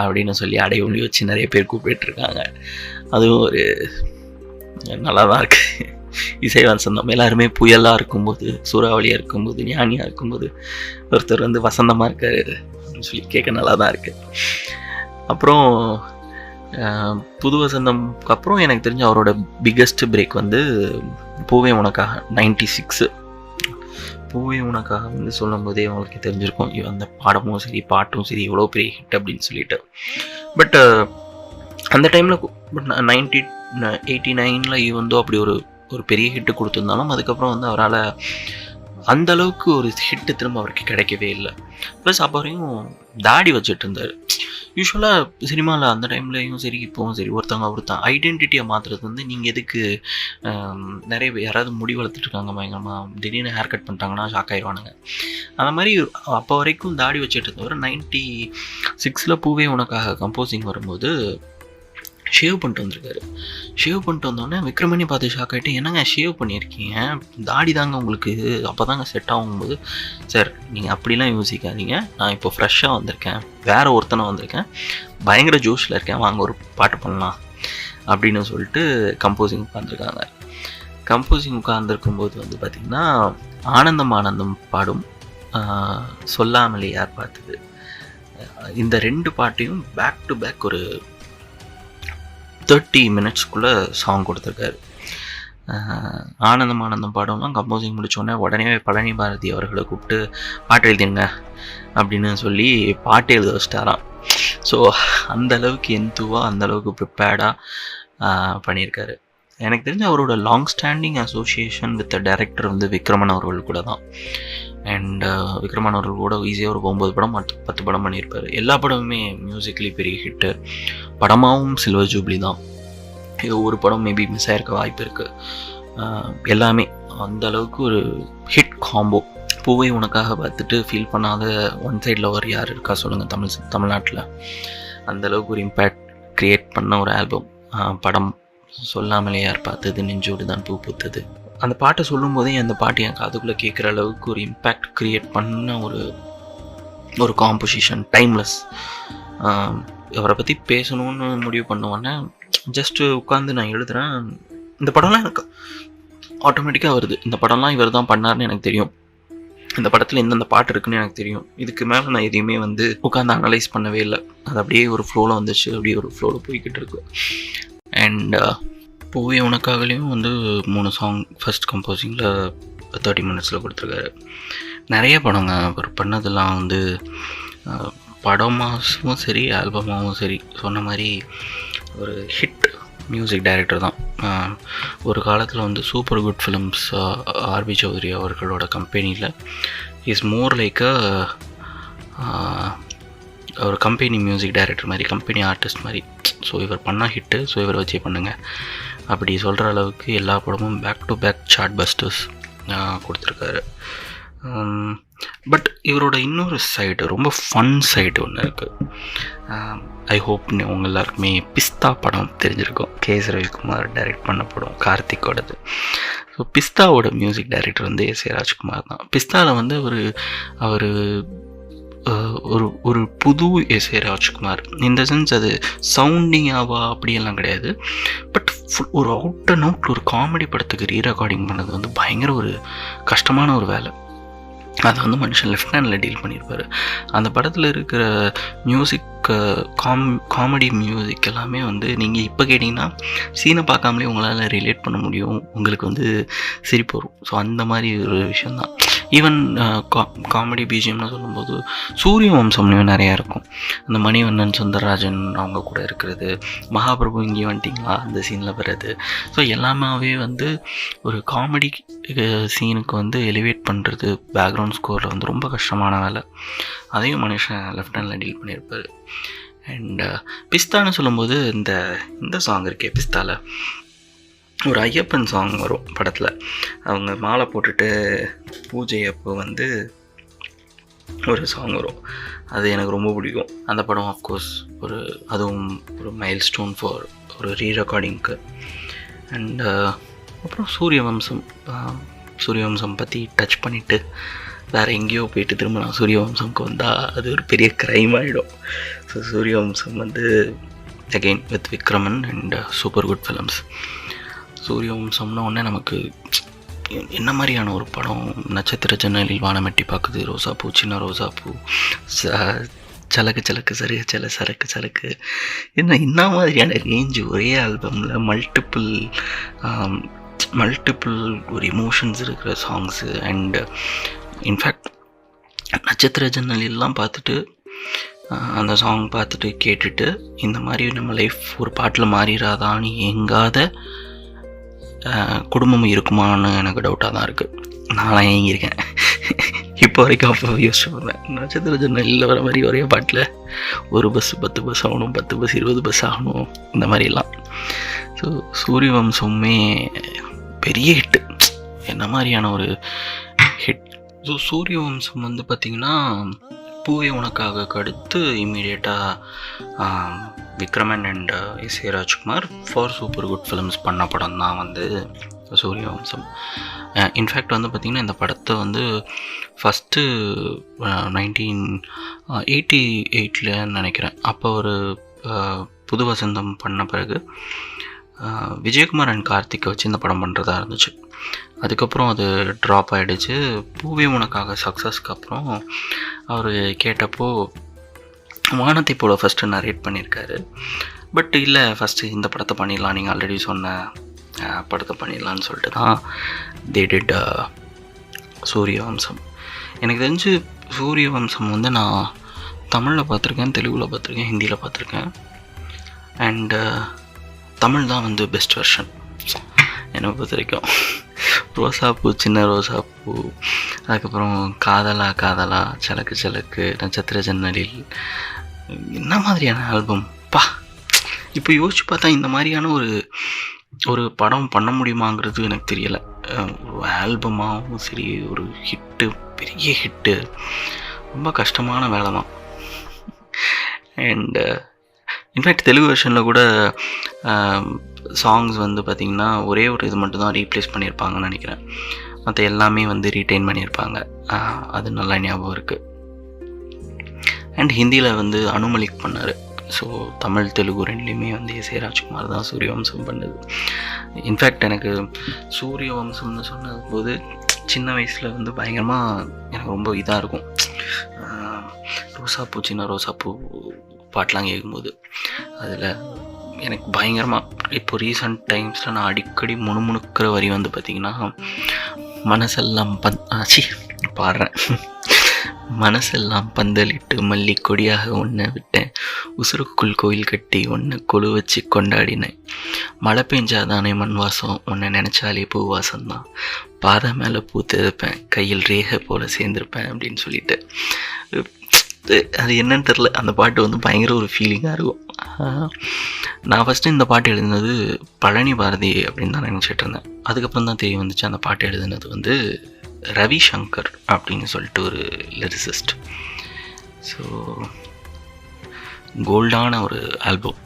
அப்படின்னு சொல்லி அடையொலி வச்சு நிறைய பேர் கூப்பிட்டுருக்காங்க. அதுவும் ஒரு நல்லா தான் இருக்குது. இசை வசந்தம் எல்லாருமே புயலாக இருக்கும்போது, சூறாவளியாக இருக்கும்போது, ஞானியாக இருக்கும்போது ஒருத்தர் வந்து வசந்தமாக இருக்காரு அப்படின்னு சொல்லி கேட்க நல்லா தான் இருக்குது. அப்புறம் புது வசந்தம்க்கு அப்புறம் எனக்கு தெரிஞ்ச அவரோட பிக்கஸ்ட் பிரேக் வந்து பூவே உனக்காக 96. பூவே உனக்காக வந்து சொல்லும் போதே அவங்களுக்கு தெரிஞ்சிருக்கும் அந்த பாடமும் சரி பாட்டும் சரி எவ்வளோ பெரிய ஹிட் அப்படின்னு சொல்லிட்டு. பட் அந்த டைமில் 89 வந்து அப்படி ஒரு பெரிய ஹிட்டு கொடுத்துருந்தாலும் அதுக்கப்புறம் வந்து அவரால் அந்த அளவுக்கு ஒரு ஹிட்டு திரும்ப அவருக்கு கிடைக்கவே இல்லை. ப்ளஸ் அப்போ வரையும் தாடி வச்சுட்டு இருந்தார். யூஸ்வலாக சினிமாவில் அந்த டைம்லையும் சரி இப்போவும் சரி ஒருத்தன் ஐடென்டிட்டியை மாற்றுறது வந்து, நீங்கள் எதுக்கு நிறைய யாராவது முடி வளர்த்துட்ருக்காங்க பயங்கரமாக திடீர்னு ஹேர் கட் பண்ணிட்டாங்கன்னா ஷாக் ஆயிடுவானுங்க. அந்த மாதிரி அப்போ வரைக்கும் தாடி வச்சுட்டு இருந்தவர் 96 பூவே உனக்காக கம்போசிங் வரும்போது ஷேவ் பண்ணிட்டு வந்திருக்காரு. ஷேவ் பண்ணிட்டு வந்தோடனே விக்ரமணி பார்த்து ஷாக் ஆகிட்டு, என்னங்க ஷேவ் பண்ணியிருக்கீங்க, தாடி தாங்க உங்களுக்கு அப்போ தாங்க செட் ஆகும்போது, சார் நீங்கள் அப்படிலாம் யோசிக்காதீங்க, நான் இப்போ ஃப்ரெஷ்ஷாக வந்திருக்கேன், வேறு ஒருத்தனை வந்திருக்கேன், பயங்கர ஜோஷில் இருக்கேன், வாங்க ஒரு பாட்டு பண்ணலாம் அப்படின்னு சொல்லிட்டு கம்போசிங் உட்காந்துருக்காங்க. கம்போசிங் உட்காந்துருக்கும்போது வந்து பார்த்திங்கன்னா ஆனந்தம் ஆனந்தம் பாடும் சொல்லாமலே யார் பார்த்தது, இந்த 2 பாட்டையும் பேக் டு பேக் ஒரு 30 மினிட்ஸ்க்குள்ளே சாங் கொடுத்துருக்காரு. ஆனந்தம் ஆனந்தம் பாடம்லாம் கம்போசிங் முடித்தோடனே உடனே பழனி பாரதி அவர்களை கூப்பிட்டு பாட்டு எழுதிடுங்க அப்படின்னு சொல்லி பாட்டு எழுத வச்சிட்டாராம். ஸோ அந்தளவுக்கு எந்துவாக அந்தளவுக்கு ப்ரிப்பேர்டாக பண்ணியிருக்காரு. எனக்கு தெரிஞ்ச அவரோட long standing association with director வந்து விக்ரமன் அவர்கள் கூட தான். அண்ட் விக்ரமன் அவர்கள் கூட ஈஸியாக ஒரு 9 படம் 10 படம் பண்ணியிருப்பார். எல்லா படமுமே மியூசிக்கலி பெரிய ஹிட்டு. படமாகவும் சில்வர் ஜூப்ளி தான். இது ஒரு படம் மேபி மிஸ் ஆகிருக்க வாய்ப்பு இருக்குது. எல்லாமே அந்த அளவுக்கு ஒரு ஹிட் காம்போ. பூவை உனக்காக பார்த்துட்டு ஃபீல் பண்ணாத ஒன் சைட் லவர் யார் இருக்கா சொல்லுங்கள் தமிழ்நாட்டில். அந்தளவுக்கு ஒரு இம்பேக்ட் க்ரியேட் பண்ண ஒரு ஆல்பம். படம் சொல்லாமலே யார் பார்த்தது, நெஞ்சோடு தான் பூ பூத்தது. அந்த பாட்டை சொல்லும் போதே அந்த பாட்டு என் காதுக்குள்ளே கேட்குற அளவுக்கு ஒரு இம்பேக்ட் க்ரியேட் பண்ண ஒரு காம்போசிஷன், டைம்லெஸ். அவரை பற்றி பேசணுன்னு முடிவு பண்ணுவோன்னே ஜஸ்ட்டு உட்காந்து நான் எழுதுகிறேன். இந்த படம்லாம் எனக்கு ஆட்டோமேட்டிக்காக வருது. இந்த படம்லாம் இவர் தான் பண்ணார்னு எனக்கு தெரியும். இந்த படத்தில் எந்தெந்த பாட்டு இருக்குன்னு எனக்கு தெரியும். இதுக்கு மேலே நான் எதையுமே வந்து உட்காந்து அனலைஸ் பண்ணவே இல்லை. அது அப்படியே ஒரு ஃப்ளோவில் வந்துச்சு, அப்படியே ஒரு ஃப்ளோவில் போய்கிட்டு இருக்கு. அண்ட் பூவே உனக்காகலேயும் வந்து 3 சாங் ஃபஸ்ட் கம்போசிங்கில் 30 மினிட்ஸில் கொடுத்துருக்காரு. நிறைய படங்க அவர் பண்ணதெல்லாம் வந்து படமாகவும் சரி ஆல்பமாகவும் சரி சொன்ன மாதிரி ஒரு ஹிட் மியூசிக் டைரக்டர் தான். ஒரு காலத்தில் வந்து சூப்பர் குட் ஃபிலிம்ஸ் ஆர்பி சௌத்ரி அவர்களோட கம்பெனியில் இஸ் மோர் லைக் ஒரு கம்பெனி மியூசிக் டைரக்டர் மாதிரி, கம்பெனி ஆர்டிஸ்ட் மாதிரி. ஸோ இவர் பண்ணால் ஹிட்டு, ஸோ இவரை வச்சே பண்ணுங்கள் அப்படி சொல்கிற அளவுக்கு எல்லா படமும் back to back chartbusters கொடுத்துருக்காரு. பட் இவரோட இன்னொரு சைடு, ரொம்ப ஃபன் சைடு ஒன்று இருக்குது. ஐ ஹோப் உங்கள் எல்லாருக்குமே பிஸ்தா படம் தெரிஞ்சிருக்கும். கேஎஸ் ரவிக்குமார் டைரக்ட் பண்ண படம், கார்த்திக்கோடது. ஸோ பிஸ்தாவோட மியூசிக் டைரக்டர் வந்து எஸ் ஏ ராஜ்குமார் தான். பிஸ்தாவில் வந்து அவர் ஒரு புது எஸ் ஏ ராஜ்குமார். இந்த சென்ஸ் அது சவுண்டிங்காவா அப்படியெல்லாம் கிடையாது. பட் ஒரு அவுட் அண்ட் அவுட் ஒரு காமெடி படத்துக்கு ரீரெக்கார்டிங் பண்ணது வந்து பயங்கர ஒரு கஷ்டமான ஒரு வேலை. அதை வந்து மனுஷன் லெஃப்ட் ஹேண்டில் டீல் பண்ணியிருப்பார். அந்த படத்தில் இருக்கிற மியூசிக், காமெடி மியூசிக் எல்லாமே வந்து நீங்கள் இப்போ கேட்டிங்கன்னா சீனை பார்க்காமலே உங்களால் ரிலேட் பண்ண முடியும், உங்களுக்கு வந்து சிரிப்பு வரும். ஸோ அந்த மாதிரி ஒரு விஷயந்தான். ஈவன் காமெடி பிஜிஎம்னு சொல்லும்போது சூரிய வம்சம்லேயும் நிறையா இருக்கும். அந்த மணிவண்ணன், சுந்தரராஜன் அவங்க கூட இருக்கிறது, மகாபிரபு இங்கே வந்துட்டிங்களா அந்த சீனில் வர்றது. ஸோ எல்லாமே வந்து ஒரு காமெடி சீனுக்கு வந்து எலிவேட் பண்ணுறது பேக்ரவுண்ட் ஸ்கோரில் வந்து ரொம்ப கஷ்டமான வேலை. அதையும் மனுஷன் லெஃப்ட் ஹேண்டில் டீல் பண்ணியிருப்பார். அண்ட் பிஸ்தான்னு சொல்லும்போது இந்த சாங் இருக்கே பிஸ்தாவில், ஒரு ஐயப்பன் சாங் வரும் படத்தில். அவங்க மாலை போட்டுட்டு பூஜை அப்போ வந்து ஒரு சாங் வரும். அது எனக்கு ரொம்ப பிடிக்கும். அந்த படம் ஆஃப்கோர்ஸ் அதுவும் ஒரு மைல் ஸ்டோன் ஃபார் ஒரு ரீரெக்கார்டிங்க்கு. அண்ட் அப்புறம் சூரியவம்சம் பற்றி டச் பண்ணிவிட்டு வேறு எங்கேயோ போயிட்டு திரும்ப நான் சூரியவம்சம்க்கு வந்தால் அது ஒரு பெரிய க்ரைம் ஆகிடும். ஸோ சூரியவம்சம் வந்து again with Vikraman and super good films. சூரியவம்சம்னா உடனே நமக்கு என்ன மாதிரியான ஒரு படம்? நட்சத்திர ஜன்னலில் வானமெட்டி பார்க்குது, ரோசாப்பூ, சின்ன ரோசாப்பூ, சலக்கு சலக்கு சருகு சரக்கு சரக்கு, என்ன மாதிரியான ரேஞ்சு ஒரே ஆல்பமில் மல்டிப்புள் ஒரு எமோஷன்ஸ் இருக்கிற சாங்ஸு. அண்ட் இன்ஃபேக்ட் நட்சத்திர ஜன்னலெல்லாம் பார்த்துட்டு அந்த சாங் பார்த்துட்டு கேட்டுட்டு இந்த மாதிரி நம்ம லைஃப் ஒரு பாட்டில் மாறிடாதான்னு எங்காத குடும்பம் இருக்குமான்னு எனக்கு டவுட்டாக தான் இருக்குது. நான்லாம் ஏங்கியிருக்கேன் இப்போ வரைக்கும். அப்போ யோசிச்சு போவேன், நட்சத்திர ஜன்னலில் வர மாதிரி ஒரே பாட்டில் ஒரு பஸ் 10 பஸ் ஆகணும், 10 பஸ் 20 பஸ் ஆகணும், இந்த மாதிரிலாம். ஸோ சூரியவம்சமே பெரிய ஹிட்டு. என்ன மாதிரியான ஒரு ஹிட்! ஸோ சூரியவம்சம் வந்து பார்த்திங்கன்னா பூவே உனக்காக அடுத்து இம்மீடியட்டாக Vikraman and S A Rajkumar for Super good Films பண்ண படம் தான் வந்து சூரியவம்சம். இன்ஃபேக்ட் வந்து பார்த்திங்கன்னா இந்த படத்தை வந்து ஃபஸ்ட்டு 1988 நினைக்கிறேன், அப்போ ஒரு புது வசந்தம் பண்ண பிறகு விஜயகுமார் அண்ட் கார்த்திக்கை வச்சு இந்த படம் பண்ணுறதா இருந்துச்சு. அதுக்கப்புறம் அது ட்ராப் ஆகிடுச்சு. பூவே உனக்காக சக்ஸஸ்க்கு அப்புறம் அவர் கேட்டப்போ வானத்தை போல ஃபஸ்ட்டு நரேட் பண்ணியிருக்காரு. பட் இல்லை, ஃபஸ்ட்டு இந்த படத்தை பண்ணிடலாம், நீங்கள் ஆல்ரெடி சொன்ன படத்தை பண்ணிடலான்னு சொல்லிட்டு தான் தே டிட் சூரியவம்சம். எனக்கு தெரிஞ்சு சூரியவம்சம் வந்து நான் தமிழில் பார்த்துருக்கேன், தெலுங்கில் பார்த்துருக்கேன், ஹிந்தியில் பார்த்துருக்கேன். அண்டு தமிழ் தான் வந்து பெஸ்ட் வெர்ஷன் என்னை பொறுத்த வரைக்கும். ரோசாப்பூ, சின்ன ரோசாப்பூ, அதுக்கப்புறம் காதலா காதலா, சலக்கு சலக்கு, நட்சத்திர ஜன்னலில், என்ன மாதிரியான ஆல்பம் பா! இப்போ யோசிச்சு பார்த்தா இந்த மாதிரியான ஒரு படம் பண்ண முடியுமாங்கிறது எனக்கு தெரியலை. ஒரு ஆல்பமாகவும் சரி, ஒரு ஹிட்டு, பெரிய ஹிட்டு, ரொம்ப கஷ்டமான வேலை தான். அண்டு இன்ஃபேக்ட் தெலுங்கு வெர்ஷனில் கூட சாங்ஸ் வந்து பார்த்திங்கன்னா ஒரே ஒரு இது மட்டும் தான் ரீப்ளேஸ் பண்ணியிருப்பாங்கன்னு நினைக்கிறேன். மற்ற எல்லாமே வந்து ரீட்டைன் பண்ணியிருப்பாங்க. அது நல்லா ஞாபகம் இருக்குது. அண்ட் ஹிந்தியில் வந்து அனுமலிக் பண்ணார். ஸோ தமிழ் தெலுங்கு ரெண்டுலேயுமே வந்து எஸ் ஏ ராஜ்குமார் தான் சூரியவம்சம் பண்ணுது. இன்ஃபேக்ட் எனக்கு சூரியவம்சம்னு சொன்னது போது சின்ன வயசில் வந்து பயங்கரமாக எனக்கு ரொம்ப இதாக இருக்கும். ரோசாப்பூ, சின்ன ரோசாப்பூ பாட்டெலாம் கேட்கும்போது அதில் எனக்கு பயங்கரமாக, இப்போ ரீசன்ட் டைம்ஸில் நான் அடிக்கடி முணுமுணுக்கிற வரி வந்து பார்த்திங்கன்னா, மனசெல்லாம் பாடுறேன், மனசெல்லாம் பந்தலிட்டு மல்லி கொடியாக ஒன்றை விட்டேன், உசுருக்குள் கோயில் கட்டி ஒன்றை கொழு வச்சு கொண்டாடினேன், மழை பெஞ்சாதானே மண் வாசம், ஒன்றை நினச்சாலே பூ வாசம் தான், பாதை மேலே பூ தெருப்பேன், கையில் ரேகை போல் சேர்ந்துருப்பேன் அப்படின்னு சொல்லிட்டு. அது என்னன்னு தெரில, அந்த பாட்டு வந்து பயங்கர ஒரு ஃபீலிங்காக இருக்கும். நான் ஃபஸ்ட்டு இந்த பாட்டு எழுதுனது பழனி பாரதி அப்படின்னு தான் நினச்சிட்டு இருந்தேன். அதுக்கப்புறம் தான் தெரிய வந்துச்சு அந்த பாட்டு எழுதுனது வந்து ரவிசங்கர் அப்படின்னு சொல்லிட்டு ஒரு லிரிசிஸ்ட். ஸோ கோல்டான ஒரு ஆல்பம்.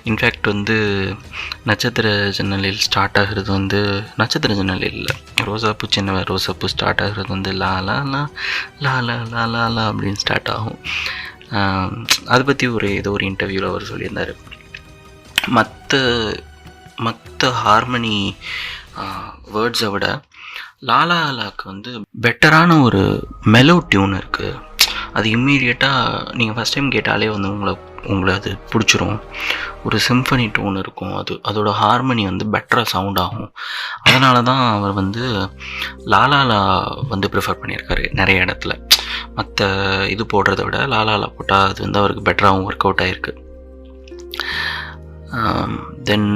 இன்ஃபேக்ட் வந்து நட்சத்திர ஜன்னலில் ஸ்டார்ட் ஆகிறது வந்து நட்சத்திர ஜன்னலில் இல்லை, ரோசாப்பூ சின்ன ரோசாப்பூ ஸ்டார்ட் ஆகிறது வந்து லா லா லா லா லா லா லா லா அப்படின்னு ஸ்டார்ட் ஆகும். அதை பற்றி ஏதோ ஒரு இன்டர்வியூவில் அவர் சொல்லியிருந்தார். மற்ற ஹார்மனி வேர்ட்ஸை விட லாலா லாக்கு வந்து பெட்டரான ஒரு மெலோ டியூன் இருக்குது. அது இம்மீடியட்டாக நீங்கள் ஃபஸ்ட் டைம் கேட்டாலே வந்து உங்களை அது பிடிச்சிரும். ஒரு சிம்ஃபனி டோன் இருக்கும், அதோட ஹார்மனி வந்து பெட்டராக சவுண்ட் ஆகும். அதனால தான் அவர் வந்து லாலாலா வந்து ப்ரிஃபர் பண்ணியிருக்காரு நிறைய இடத்துல. மற்ற இது போடுறத விட லாலாலா போட்டால் அது வந்து அவருக்கு பெட்டராகவும் ஒர்க் அவுட் ஆகிருக்கு. தென்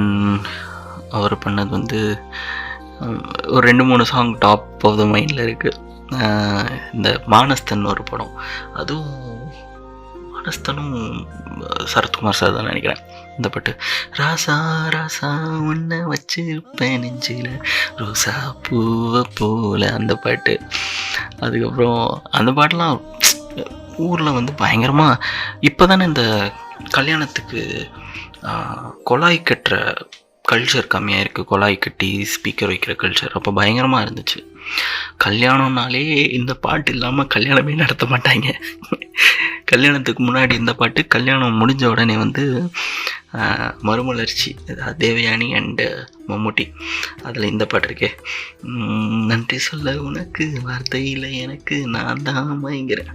அவர் பண்ணது வந்து ஒரு 2-3 சாங் டாப் ஆஃப் த மைண்டில் இருக்குது. இந்த மானஸ்தன் ஒரு படம், அதுவும் மானஸ்தனும் சரத்குமார் சார் தான் நினைக்கிறேன். இந்த பாட்டு ராசா ராசா உன்னை வச்சிருப்பேன் நெஞ்சில ரோசா பூவை போல, அந்த பாட்டு. அதுக்கப்புறம் அந்த பாட்டெலாம் ஊரில் வந்து பயங்கரமாக இப்போ தானே இந்த கல்யாணத்துக்கு கொலாய் கட்டுற கல்ச்சர் கம்மியாக இருக்குது. கொலாய் கட்டி ஸ்பீக்கர் வைக்கிற கல்ச்சர் அப்போ பயங்கரமாக இருந்துச்சு. கல்யாணம்னாலே இந்த பாட்டு இல்லாமல் கல்யாணமே நடத்த மாட்டாங்க. கல்யாணத்துக்கு முன்னாடி இந்த பாட்டு, கல்யாணம் முடிஞ்ச உடனே வந்து மறுமலர்ச்சி தேவயானி அண்டு மம்முட்டி, அதில் இந்த பாட்டு இருக்கே, நன்றி சொல்ல உனக்கு வார்த்தையில் எனக்கு நான் தான் மயங்கிறேன்.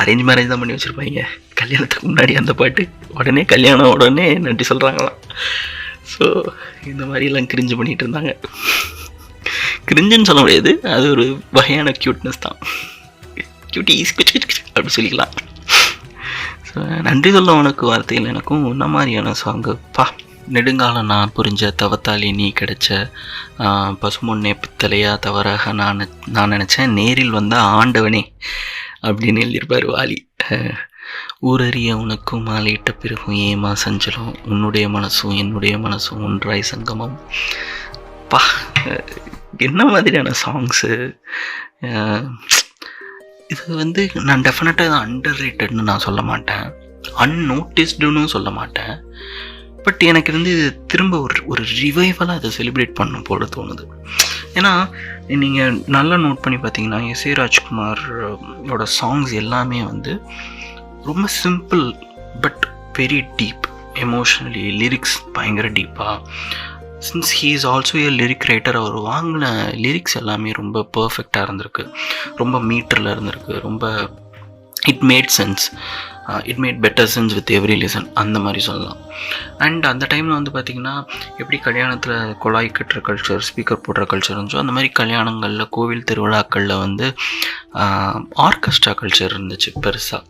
அரேஞ்ச் மேரேஜ் தான் பண்ணி வச்சுருப்பாங்க. கல்யாணத்துக்கு முன்னாடி அந்த பாட்டு, உடனே கல்யாணம் உடனே நன்றி சொல்கிறாங்களாம். ஸோ இந்த மாதிரிலாம் கிரிஞ்சு பண்ணிகிட்டு இருந்தாங்க. கிரிஞ்சுன்னு சொல்ல முடியாது, அது ஒரு வகையான க்யூட்னஸ் தான். க்யூட்டீஸ் அப்படி சொல்லிக்கலாம். ஸோ நன்றி சொல்ல உனக்கு வார்த்தையில் எனக்கும் இந்த மாதிரியான சாங்குப்பா. நெடுங்காலம் நான் புரிஞ்ச தவத்தாலி நீ கிடைச்ச பசுமொன்னே பித்தளையா தவறாக நான் நினச்சேன் நேரில் வந்த ஆண்டவனே அப்படின்னு எழுதியிருப்பார் வாலி. ஊரறிய உனக்கும் மாலையிட்ட பிறகும் ஏமா சஞ்சலம், உன்னுடைய மனசும் என்னுடைய மனசும் ஒன்றாய் சங்கமம். பா, என்ன மாதிரியான சாங்ஸு இது வந்து நான் டெஃபினட்டாக இது அண்டர் ரேட்டட்னு நான் சொல்ல மாட்டேன், அன்னோட்டிஸ்டுன்னு சொல்ல மாட்டேன். பட் எனக்கு இருந்து திரும்ப ஒரு ரிவைவலாக அதை செலிப்ரேட் பண்ண போல தோணுது. ஏன்னா நீங்கள் நல்லா நோட் பண்ணி பார்த்தீங்கன்னா எஸ்.ஏ. ராஜ்குமாரோட சாங்ஸ் எல்லாமே வந்து ரொம்ப simple but very deep emotionally. Lyrics பயங்கர டீப்பாக, since he is also a lyric writer, அவர் வாங்கின லிரிக்ஸ் எல்லாமே ரொம்ப பர்ஃபெக்டாக இருந்திருக்கு, ரொம்ப மீட்டரில் இருந்திருக்கு, ரொம்ப it made sense, it made better sense with every listen, அந்த மாதிரி சொல்லலாம். அண்ட் அந்த டைமில் வந்து பார்த்திங்கன்னா எப்படி கல்யாணத்தில் குழாய் கட்டுற கல்ச்சர், ஸ்பீக்கர் போடுற கல்ச்சர் இருந்துச்சோ, அந்த மாதிரி கல்யாணங்களில் கோவில் திருவிழாக்களில் வந்து ஆர்கெஸ்ட்ரா கல்ச்சர் இருந்துச்சு பெருசாக.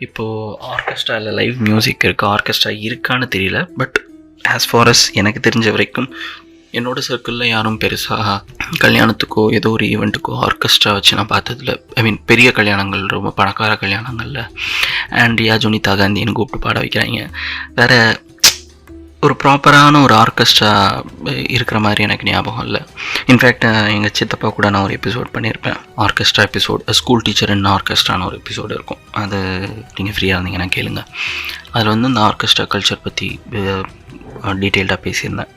இப்போது ஆர்கெஸ்ட்ராவில் லைவ் மியூசிக் இருக்குது, ஆர்கெஸ்ட்ரா இருக்கான்னு தெரியல. பட் ஆஸ் ஃபார் அஸ் எனக்கு தெரிஞ்ச வரைக்கும் என்னோடய சர்க்கிளில் யாரும் பெருசாக கல்யாணத்துக்கோ ஏதோ ஒரு ஈவெண்ட்டுக்கோ ஆர்கெஸ்ட்ரா வச்சு நான் பார்த்ததில்ல. ஐ மீன் பெரிய கல்யாணங்கள், ரொம்ப பணக்கார கல்யாணங்களில் ஆண்ட்ரியா ஜுனிதா காந்தின்னு கூப்பிட்டு பாட வைக்கிறாங்க. வேறு ஒரு ப்ராப்பரான ஒரு ஆர்கெஸ்ட்ரா இருக்கிற மாதிரி எனக்கு ஞாபகம் இல்லை. இன்ஃபேக்ட் எங்கள் சித்தப்பா கூட நான் ஒரு எபிசோட் பண்ணியிருப்பேன், orchestra episode, school teacher in ஆர்கெஸ்ட்ரான்னு ஒரு எபிசோடு இருக்கும். அது நீங்கள் ஃப்ரீயாக இருந்தீங்கன்னா கேளுங்க. அதில் வந்து இந்த ஆர்கெஸ்ட்ரா கல்ச்சர் பற்றி டீட்டெயில்டாக பேசியிருந்தேன்.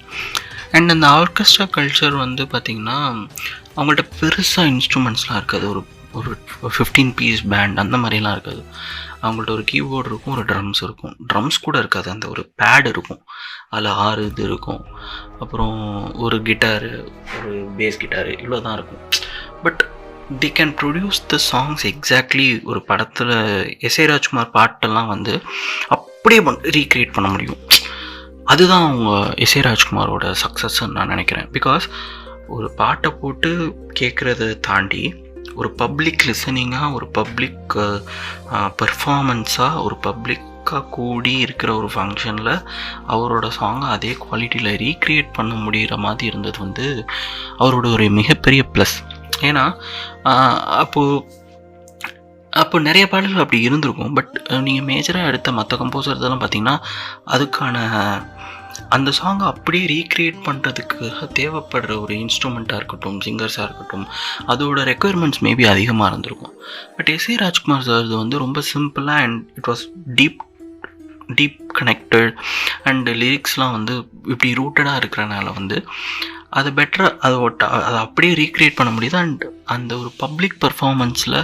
அண்ட் அந்த ஆர்கெஸ்ட்ரா கல்ச்சர் வந்து பார்த்திங்கன்னா அவங்கள்ட்ட பெருசாக இன்ஸ்ட்ருமெண்ட்ஸ்லாம் இருக்காது. ஒரு 15 பீஸ் பேண்ட் அந்த மாதிரிலாம் இருக்காது. அவங்கள்ட்ட ஒரு கீபோர்டு இருக்கும், ஒரு ட்ரம்ஸ் இருக்கும், ட்ரம்ஸ் கூட இருக்காது, அந்த ஒரு பேட் இருக்கும், அதில் 6 இது இருக்கும், அப்புறம் ஒரு கிட்டாரு, ஒரு பேஸ் கிட்டாரு, இவ்வளோ தான் இருக்கும். But they can produce the songs exactly. ஒரு படத்தில் எஸ்.ஏ. ராஜ்குமார் பாட்டெல்லாம் வந்து அப்படியே ரீக்ரியேட் பண்ண முடியும். அதுதான் அவங்க எஸ்.ஏ. ராஜ்குமாரோட சக்ஸஸ்ன்னு நான் நினைக்கிறேன். பிகாஸ் ஒரு பாட்டை போட்டு கேட்குறத தாண்டி ஒரு பப்ளிக் லிசனிங்காக, ஒரு பப்ளிக் பெர்ஃபார்மன்ஸாக, ஒரு பப்ளிக்காக கூடி இருக்கிற ஒரு ஃபங்க்ஷனில் அவரோட சாங்கை அதே குவாலிட்டியில் ரீக்ரியேட் பண்ண முடிகிற மாதிரி இருந்தது வந்து அவரோட ஒரு மிகப்பெரிய ப்ளஸ். ஏன்னா அப்போ நிறைய பாடல்கள் அப்படி இருந்திருக்கும். பட் நீங்கள் மேஜராக எடுத்த மற்ற கம்போசர்ஸெல்லாம் பார்த்தீங்கன்னா அதுக்கான அந்த சாங்கை அப்படியே ரீக்ரியேட் பண்ணுறதுக்கு தேவைப்படுற ஒரு இன்ஸ்ட்ருமெண்ட்டாக இருக்கட்டும், சிங்கர்ஸாக இருக்கட்டும், அதோட ரெக்குயர்மெண்ட்ஸ் மேபி அதிகமாக இருந்திருக்கும். But SA. ராஜ்குமார் சார் இது வந்து ரொம்ப சிம்பிளாக and it was deep connected and லிரிக்ஸ்லாம் வந்து இப்படி ரூட்டடாக இருக்கிறனால வந்து அது பெட்டராக அதை அப்படியே ரீக்ரியேட் பண்ண முடியுது. அண்ட் அந்த ஒரு பப்ளிக் பர்ஃபார்மன்ஸில்,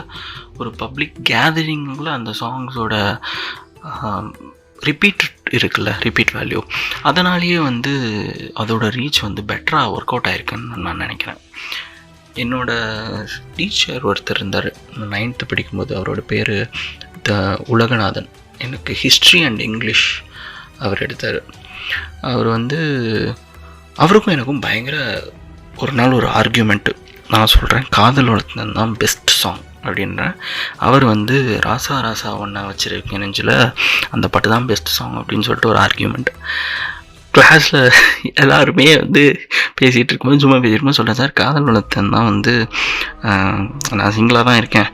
ஒரு பப்ளிக் கேதரிங்கில் அந்த சாங்ஸோட ரிப்பீட் வேல்யூ, அதனாலேயே வந்து அதோட ரீச் வந்து பெட்டராக ஒர்க் அவுட் ஆகிருக்குன்னு நான் நினைக்கிறேன். என்னோடய டீச்சர் ஒருத்தர் இருந்தார் 9th படிக்கும்போது. அவரோட பேர் உலகநாதன். எனக்கு ஹிஸ்ட்ரி அண்ட் இங்கிலீஷ் அவர் எடுத்தார். அவர் வந்து அவருக்கும் எனக்கும் பயங்கர ஒரு நாள் ஒரு ஆர்கியூமெண்ட்டு. நான் சொல்கிறேன் காதல் வளர்த்தன் தான் பெஸ்ட் சாங் அப்படின்றேன். அவர் வந்து ராசா ராசா ஒன்றா வச்சிருக்கேன் நெஞ்சில் அந்த பாட்டு தான் பெஸ்ட் சாங் அப்படின்னு சொல்லிட்டு ஒரு ஆர்கியூமெண்ட். கிளாஸில் எல்லாருமே வந்து பேசிகிட்டு இருக்கும்போது சும்மா பேசிட்டு சொல்கிறேன், சார் காதல் வளர்த்தன் தான் வந்து நான் சிங்கிளாக தான் இருக்கேன்,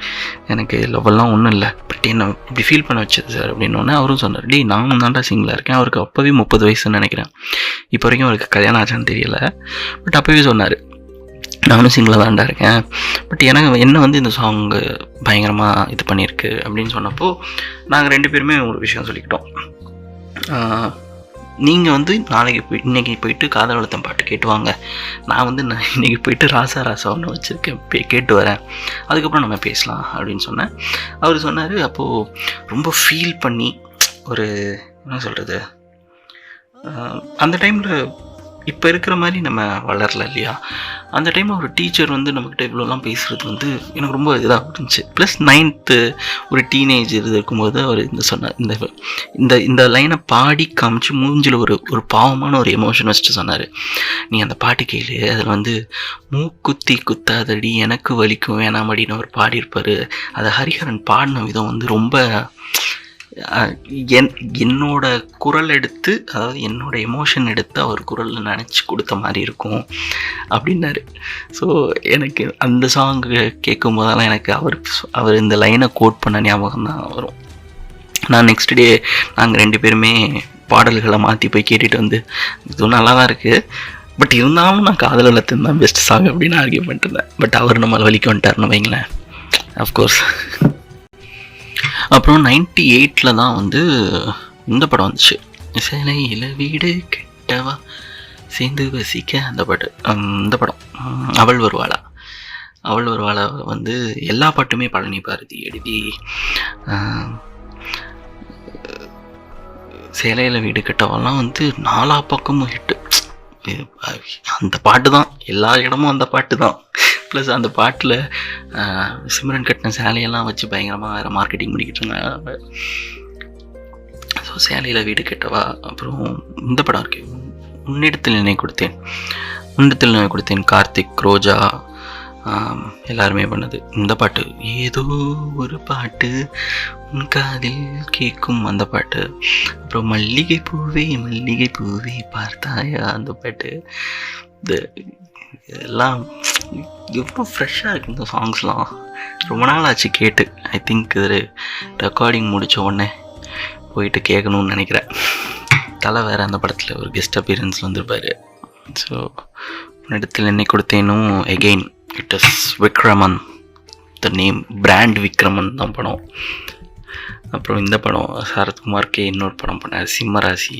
எனக்கு லவ்வெல்லாம் ஒன்றும் இல்லை, பட் என்ன இப்படி ஃபீல் பண்ண வச்சது சார் அப்படின்னோடனே அவரும் சொன்னார், டேய் நானும் தான்டா சிங்கிளாக இருக்கேன். அவருக்கு அப்போவே 30 வயசுன்னு நினைக்கிறேன். இப்போ வரைக்கும் அவருக்கு கல்யாணம் ஆச்சான்னு தெரியல. பட் அப்போவே சொன்னார், நானும் சிங்கிளாக தான்டா இருக்கேன், பட் எனக்கு என்ன வந்து இந்த சாங்கு பயங்கரமாக இது பண்ணியிருக்கு அப்படின்னு சொன்னப்போ நாங்கள் 2 பேருமே ஒரு விஷயம் சொல்லிக்கிட்டோம். நீங்கள் வந்து இன்றைக்கி போயிட்டு காதல் வளர்த்தன் பாட்டு கேட்டுவாங்க, நான் வந்து இன்றைக்கி போயிட்டு ராசா ராசா ஒன்று வச்சுருக்கேன் கேட்டு வரேன், அதுக்கப்புறம் நம்ம பேசலாம் அப்படின்னு சொன்னேன். அவர் சொன்னார், அப்போது ரொம்ப ஃபீல் பண்ணி ஒரு என்ன சொல்கிறது, அந்த டைமில் இப்போ இருக்கிற மாதிரி நம்ம வளரல இல்லையா, அந்த டைமில் ஒரு டீச்சர் வந்து நம்மக்கிட்ட இவ்வளோலாம் பேசுகிறது வந்து எனக்கு ரொம்ப இதாக இருந்துச்சு. ப்ளஸ் 9th ஒரு டீனேஜ் இருக்கும்போது அவர் சொன்னார், இந்த லைனை பாடி காமிச்சு மூஞ்சில் ஒரு பாவமான ஒரு எமோஷன் வச்சுட்டு சொன்னார், நீ அந்த பாட்டு கேளு, அதில் வந்து மூக்குத்தி குத்தாதடி எனக்கு வலிக்கும் வேணாமடின்னு அவர் பாடியிருப்பார். அதை ஹரிஹரன் பாடின விதம் வந்து ரொம்ப என்னோட குரல் எடுத்து, அதாவது என்னோட எமோஷன் எடுத்து அவர் குரலில் நினச்சி கொடுத்த மாதிரி இருக்கும் அப்படின்னாரு. ஸோ எனக்கு அந்த சாங்கு கேட்கும் போதெல்லாம் எனக்கு அவர் இந்த லைனை கோட் பண்ண ஞாபகம் தான் வரும். நான் நெக்ஸ்ட் டே நாங்கள் 2 பேருமே பாடல்களை மாற்றி போய் கேட்டுட்டு வந்து இதுவும் நல்லா தான் இருக்குது, பட் இருந்தாலும் நான் காதல் வளர்த்தன் தான் பெஸ்ட் சாங் அப்படின்னு ஆர்கியூ பண்ணிட்டுருந்தேன். பட் அவர் நம்மளை வலிக்க வந்துட்டார்னு வைங்களேன். அஃப்கோர்ஸ். அப்புறம் 98 தான் வந்து இந்த படம் வந்துச்சு, சிலையில் வீடு கெட்டவா சேர்ந்து வசிக்க, அந்த பாட்டு. இந்த படம் அவள் வருவாளா வந்து எல்லா பாட்டுமே பழனி பாரதி எழுதி, சிலையில் வீடு கெட்டவாலாம் வந்து 4 பக்கமும் ஹிட்டு. அந்த பாட்டு தான் எல்லா இடமும், அந்த பாட்டு தான். ப்ளஸ் அந்த பாட்டில் சிம்ரன் கட்டின சேலையெல்லாம் வச்சு பயங்கரமாக வேறு மார்க்கெட்டிங் பண்ணிக்கிட்டு இருந்தாங்க. ஸோ சேலையில் வீடு கெட்டவா. அப்புறம் இந்த படம் இருக்கு, உன்னிடத்தில் நினை கொடுத்தேன், கார்த்திக், ரோஜா எல்லாருமே பண்ணது. இந்த பாட்டு ஏதோ ஒரு பாட்டு உன் காதில் கேட்கும், அந்த பாட்டு. அப்புறம் மல்லிகை பூவே பார்த்தாயா, அந்த பாட்டு. இதெல்லாம் எவ்வளோ ஃப்ரெஷ்ஷாக இருக்குது இந்த சாங்ஸ்லாம். ரொம்ப நாள் ஆச்சு கேட்டு. ஐ திங்க் இது ரெக்கார்டிங் முடித்த உடனே போயிட்டு கேட்கணும்னு நினைக்கிறேன். தலை வேறு அந்த படத்தில் ஒரு கெஸ்ட் அப்பியரன்ஸ் வந்திருப்பார். ஸோ இடத்துல என்னை கொடுத்தேனும் again it is Vikraman, the name brand Vikraman தான் படம். அப்புறம் இந்த படம் சரத்குமார்க்கே இன்னொரு படம் பண்ணார், சிம்மராசி.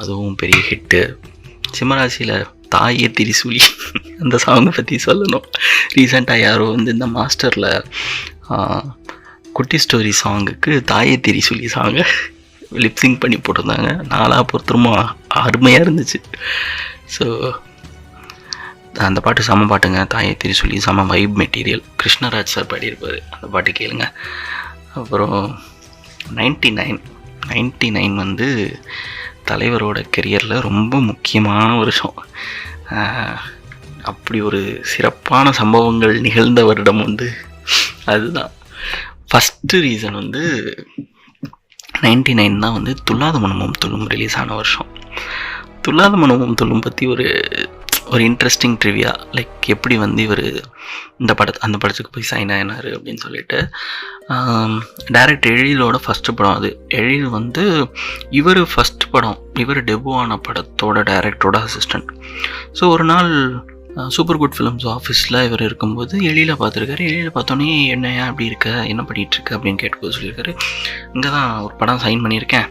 அதுவும் பெரிய ஹிட்டு. சிம்மராசியில் தாயே திரிசூலி அந்த சாங்கை பற்றி சொல்லணும். ரீசெண்டாக யாரோ வந்து இந்த மாஸ்டரில் குட்டி ஸ்டோரி சாங்குக்கு தாயே திரிசூலி சாங்கை லிப்சிங் பண்ணி போட்டிருந்தாங்க. நாளாக பொறுத்தருமா அருமையாக இருந்துச்சு. ஸோ அந்த பாட்டு செம பாட்டுங்க, தாயே திரிசூலி, செம வைப் மெட்டீரியல். கிருஷ்ணராஜ் சார் பாடியிருப்பார், அந்த பாட்டு கேளுங்க. அப்புறம் 99 வந்து தலைவரோட கெரியரில் ரொம்ப முக்கியமான வருஷம். அப்படி ஒரு சிறப்பான சம்பவங்கள் நிகழ்ந்த வருடம் வந்து அதுதான். ஃபஸ்ட்டு ரீசன் வந்து 99 தான் வந்து துல்லாத மனமும் துள்ளும் ரிலீஸ் ஆன வருஷம். துல்லாத மனமும் துள்ளும் பற்றி ஒரு இன்ட்ரெஸ்டிங் ட்ரிவியா, லைக் எப்படி வந்து இவர் அந்த படத்துக்கு போய் சைன் ஆகினார் அப்படின்னு சொல்லிட்டு. டைரக்ட் எழிலோட ஃபஸ்ட்டு படம் அது. எழில் வந்து இவர் ஃபஸ்ட் படம், இவர் டெபு ஆன படத்தோட டைரக்டரோட அசிஸ்டண்ட். ஸோ ஒரு நாள் சூப்பர் குட் ஃபிலிம்ஸ் ஆஃபீஸில் இவர் இருக்கும்போது எழில பார்த்துருக்காரு. எழில பார்த்தோன்னே என்னையா அப்படி இருக்க, என்ன பண்ணிகிட்ருக்க அப்படின்னு கேட்டும்போது சொல்லியிருக்காரு, இங்கே தான் ஒரு படம் சைன் பண்ணியிருக்கேன்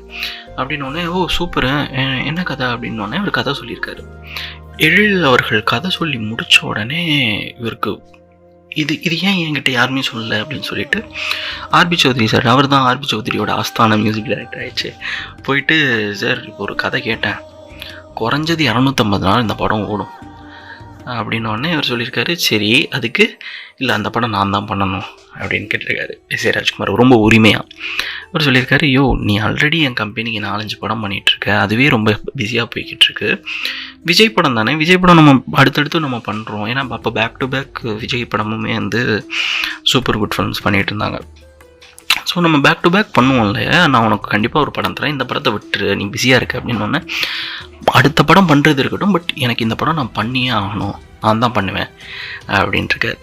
அப்படின்னோடனே, ஓ சூப்பரு, என்ன கதை அப்படின்னோடனே அவர் கதை சொல்லியிருக்காரு. எழில் அவர்கள் கதை சொல்லி முடித்த உடனே இவருக்கு இது ஏன் என்கிட்ட யாருமே சொல்லலை அப்படின்னு சொல்லிட்டு ஆர்பி சௌத்ரி சார், அவர் தான் ஆர்பி சௌத்ரியோட ஆஸ்தான மியூசிக் டைரக்டர் ஆயிடுச்சு, போயிட்டு சார் இப்போ ஒரு கதை கேட்டேன், குறைஞ்சது 250 நாள் இந்த படம் ஓடும் அப்படின்னோடனே அவர் சொல்லியிருக்காரு, சரி அதுக்கு இல்லை அந்த படம் நான் தான் பண்ணணும் அப்படின்னு கேட்டிருக்காரு எஸ் ஏ ராஜ்குமார் ரொம்ப உரிமையாக. அவர் சொல்லியிருக்காரு, ஐயோ நீ ஆல்ரெடி என் கம்பெனிக்கு 4-5 படம் பண்ணிகிட்ருக்க, அதுவே ரொம்ப பிஸியாக போய்கிட்டுருக்கு, விஜய் படம் தானே, விஜய் படம் நம்ம அடுத்தடுத்து நம்ம பண்ணுறோம், ஏன்னா அப்போ பேக் டு பேக் விஜய் படமுமே வந்து சூப்பர் குட் ஃபிலிம்ஸ் பண்ணிகிட்டு இருந்தாங்க. ஸோ நம்ம பேக் டு பேக் பண்ணுவோம் இல்லையா, நான் உனக்கு கண்டிப்பாக ஒரு படம் தரேன், இந்த படத்தை விட்டுரு, நீ பிஸியாக இருக்க அப்படின்னோடனே, அடுத்த படம் பண்ணுறது இருக்கட்டும், பட் எனக்கு இந்த படம் நான் பண்ணியே ஆகணும், நான் தான் பண்ணுவேன் அப்படின்ட்டுருக்காரு.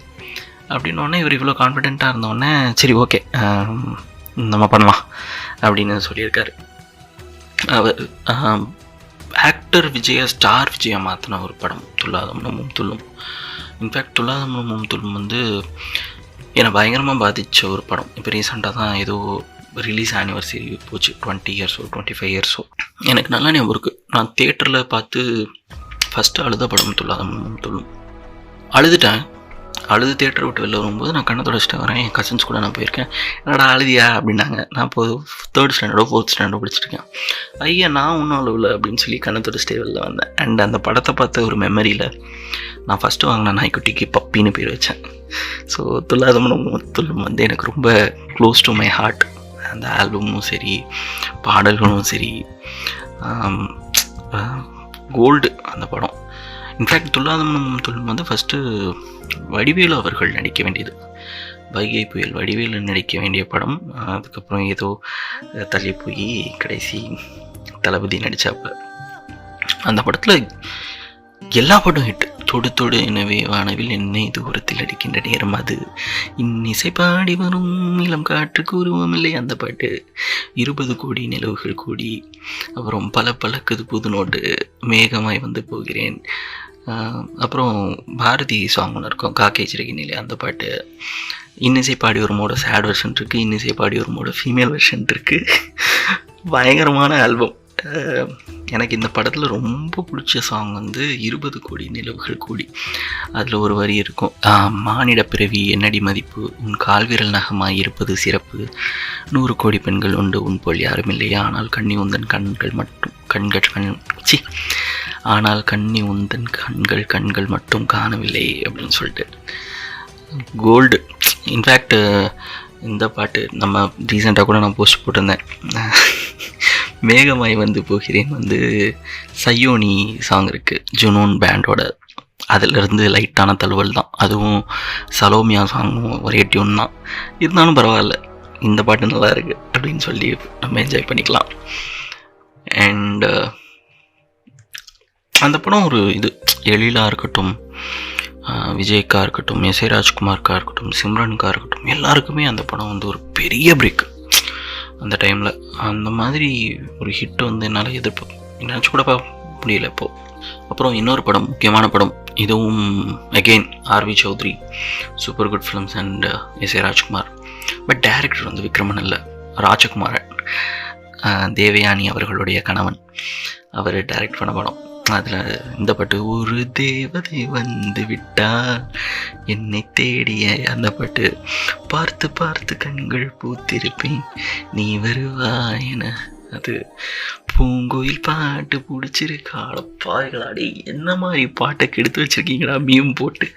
அப்படின்னோடனே இவர் இவ்வளோ கான்ஃபிடென்ட்டாக இருந்தோடனே, சரி ஓகே நம்ம பண்ணலாம் அப்படின்னு சொல்லியிருக்காரு. அவர் ஆக்டர் விஜயை ஸ்டார் விஜயை மாற்றின ஒரு படம் துல்லாத மனமும் துள்ளும். இன்ஃபேக்ட் துல்லாத மனமும் துள்ளும் வந்து என்னை பயங்கரமாக பாதித்த ஒரு படம். இப்போ ரீசெண்டாக தான் ஏதோ ரிலீஸ் ஆனிவர்சரி போச்சு, 20 இயர்ஸோ 25 இயர்ஸோ, எனக்கு நல்லா ஞாபகம் இருக்குது. நான் தியேட்டரில் பார்த்து ஃபஸ்ட்டு அழுத படம் துல்லாத மனமும் துள்ளும். அழுது தியேட்டரை விட்டு வெளில வரும்போது நான் கண்ணை தொடச்சிட்டு வரேன். என் கசின்ஸ் கூட நான் போயிருக்கேன். என்னடா அழுதியா அப்படின்னாங்க. நான் இப்போது 3rd ஸ்டாண்டர்டோ 4th ஸ்டாண்டர்டோ படிச்சிருக்கேன். ஐயா நான் ஒன்றும் அழுவலை அப்படின்னு சொல்லி கண்ணை தொடச்சிட்டே வெளில வந்தேன். அண்ட் அந்த படத்தை பார்த்த ஒரு மெமரியில் நான் ஃபஸ்ட்டு வாங்கின நாய்க்குட்டிக்கு பப்பின்னு பேர் வச்சேன். ஸோ துல்லாத மனமும் துள்ளும் வந்து எனக்கு ரொம்ப க்ளோஸ் டு மை ஹார்ட். அந்த ஆல்பமும் சரி, பாடல்களும் சரி, கோல்டு அந்த படம். இன்ஃபேக்ட் துல்லாத மனமும் துள்ளும் வந்து ஃபஸ்ட்டு வடிவேலு அவர்கள் நடிக்க வேண்டியது, வைகை புயல் வடிவேலு நடிக்க வேண்டிய படம். அதுக்கப்புறம் ஏதோ தள்ளி போய் கடைசி தளபதி நடித்தாப்ப அந்த படத்தில் எல்லா படம் ஹிட்டு. தொடு தொடு எனவே வானவில் என்னை தூரத்தில் அடிக்கின்ற நேரம் அது, இன்னிசை பாடி வரும் இளம் காற்றுக்கு உருவம் இல்லை அந்த பாட்டு, 20 கோடி நிலவுகள் கூடி, அப்புறம் பல பழக்குது புது நோட்டு, மேகமாய் வந்து போகிறேன், அப்புறம் பாரதி சாங் ஒன்று இருக்கும் காக்கை சிறகினிலே அந்த பாட்டு, இன்னிசை பாடி ஒரு மோட சேட் வெர்ஷன் இருக்குது, இன்னிசை பாடி ஒரு மோட ஃபீமேல் வெர்ஷன் இருக்குது. பயங்கரமான ஆல்பம். எனக்கு இந்த படத்தில் ரொம்ப பிடிச்ச சாங் வந்து 20 கோடி நிலவுகள் கூடி. அதில் ஒரு வரி இருக்கும், மானிட பிறவி என்னடி மதிப்பு, உன் கால்விரல் நகமாய் இருப்பது சிறப்பு, 100 கோடி பெண்கள் உண்டு உன் போல் யாரும் இல்லையா, ஆனால் கண்ணி உந்தன் கண்கள் மட்டும் ஆனால் கண்ணி உந்தன் கண்கள் மட்டும் காணவில்லை அப்படின்னு சொல்லிட்டு கோல்டு. இன்ஃபேக்ட் இந்த பாட்டு நம்ம ரீசெண்டாக கூட நான் போஸ்ட் போட்டிருந்தேன். மேகமாய் வந்து போகிறேன் வந்து சையோனி சாங் இருக்குது ஜுனூன் பேண்டோட, அதிலிருந்து லைட்டான தழுவல் தான். அதுவும் சலோமியா சாங்கும் ஒரே டியூன் தான், இருந்தாலும் பரவாயில்ல இந்த பாட்டு நல்லா இருக்குது அப்படின்னு சொல்லி நம்ம என்ஜாய் பண்ணிக்கலாம். அண்ட் அந்த படம் ஒரு இது எழிலாக இருக்கட்டும், விஜய்க்கா இருக்கட்டும், எஸ் ஏ ராஜ்குமார்க்கா இருக்கட்டும், சிம்ரன்கா இருக்கட்டும், எல்லாருக்குமே அந்த படம் வந்து ஒரு பெரிய பிரேக் அந்த டைமில். அந்த மாதிரி ஒரு ஹிட் வந்து என்னால் நினச்சி கூட முடியல இப்போது. அப்புறம் இன்னொரு படம், முக்கியமான படம், இதுவும் again RV Choudhary, Super good Films and S A Rajkumar. But director வந்து விக்ரமன் இல்லை, ராஜகுமாரன், தேவயானி அவர்களுடைய கணவன், அவர் டைரக்ட் பண்ண படம். அதில் இந்த பாட்டு, ஒரு தேவதை வந்து விட்டால் என்னை தேடிய அந்த பாட்டு, பார்த்து பார்த்து கண்கள் பூத்திருப்பேன் நீ வருவாய் என, அது பூங்கோயில் பாட்டு பிடிச்சிருக்காடப்பாய்களாடி, என்ன மாதிரி பாட்டை கெடுத்து வச்சுருக்கீங்களா மீம் போட்டு,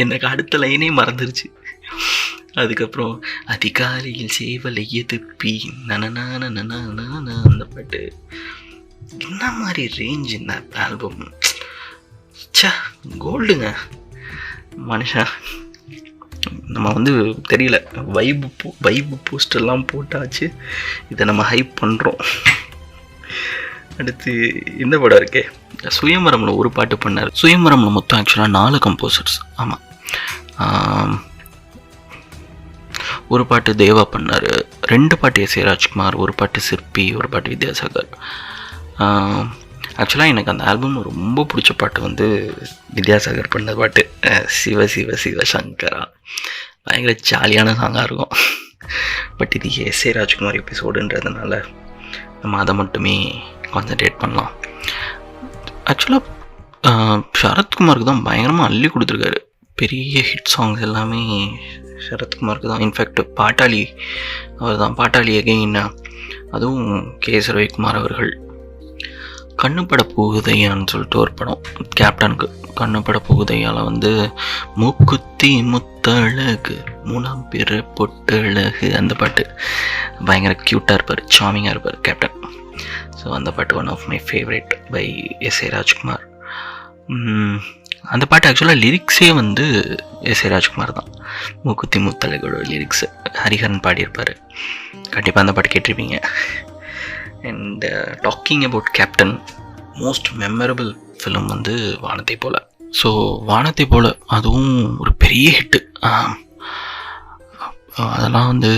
எனக்கு அடுத்த லைனே மறந்துருச்சு. அதுக்கப்புறம் அதிகாலையில் சேவலைய துப்பி நனநான அந்த பாட்டு, என்ன மாதிரி ரேஞ்ச் இந்த ஆல்பம், கோல்டுங்க மனுஷா. நம்ம வந்து தெரியல, வைப்பு போஸ்டர்லாம் போட்டாச்சு, இதை நம்ம ஹைப் பண்ணுறோம். அடுத்து இந்த படம் இருக்கே சுயம்பரமில் ஒரு பாட்டு பண்ணார். சுயம்பரமில் மொத்தம் ஆக்சுவலாக 4 கம்போசர்ஸ். ஆமாம், ஒரு பாட்டு தேவா பண்ணார், 2 பாட்டு எஸ் ஏ ராஜ்குமார், ஒரு பாட்டு சிற்பி, ஒரு பாட்டு வித்யாசாகர். ஆக்சுவலாக எனக்கு அந்த ஆல்பம் ரொம்ப பிடிச்ச பாட்டு வந்து வித்யாசாகர் பண்ண பாட்டு, சிவ சிவ சிவ சங்கரா. பயங்கர ஜாலியான சாங்காக இருக்கும். பட் இது எஸ்ஏ ராஜ்குமார் எபிசோடுன்றதுனால நம்ம அதை மட்டுமே கான்சன்ட்ரேட் பண்ணலாம். ஆக்சுவலாக சரத்குமாருக்கு தான் பயங்கரமாக அள்ளி கொடுத்துருக்காரு. பெரிய ஹிட் சாங்ஸ் எல்லாமே சரத்குமாருக்கு தான். இன்ஃபேக்ட் பாட்டாளி அவர் தான், பாட்டாளி எகைன், அதுவும் கேஎஸ் ரவிக்குமார் அவர்கள். கண்ணுப்பட போகுதையான்னு சொல்லிட்டு ஒரு படம், கேப்டனுக்கு கண்ணுப்பட போகுதையால் வந்து மூக்குத்தி முத்தழகு மூணாம் பிற பொட்டழகு அந்த பாட்டு பயங்கர க்யூட்டாக இருப்பார், சாமிங்காக இருப்பார் கேப்டன். ஸோ அந்த பாட்டு one of my favourite by SA Rajkumar. அந்த பாட்டு ஆக்சுவலாக லிரிக்ஸே வந்து எஸ்ஏ ராஜ்குமார் தான். மூக்குத்தி முத்தழகோட லிரிக்ஸு ஹரிஹரன் பாடியிருப்பார். கண்டிப்பாக அந்த பாட்டு கேட்டிருப்பீங்க. And talking about captain, most memorable film வந்து வானத்தை போல. ஸோ வானத்தை போல அதுவும் ஒரு பெரிய ஹிட்டு. அதெல்லாம் வந்து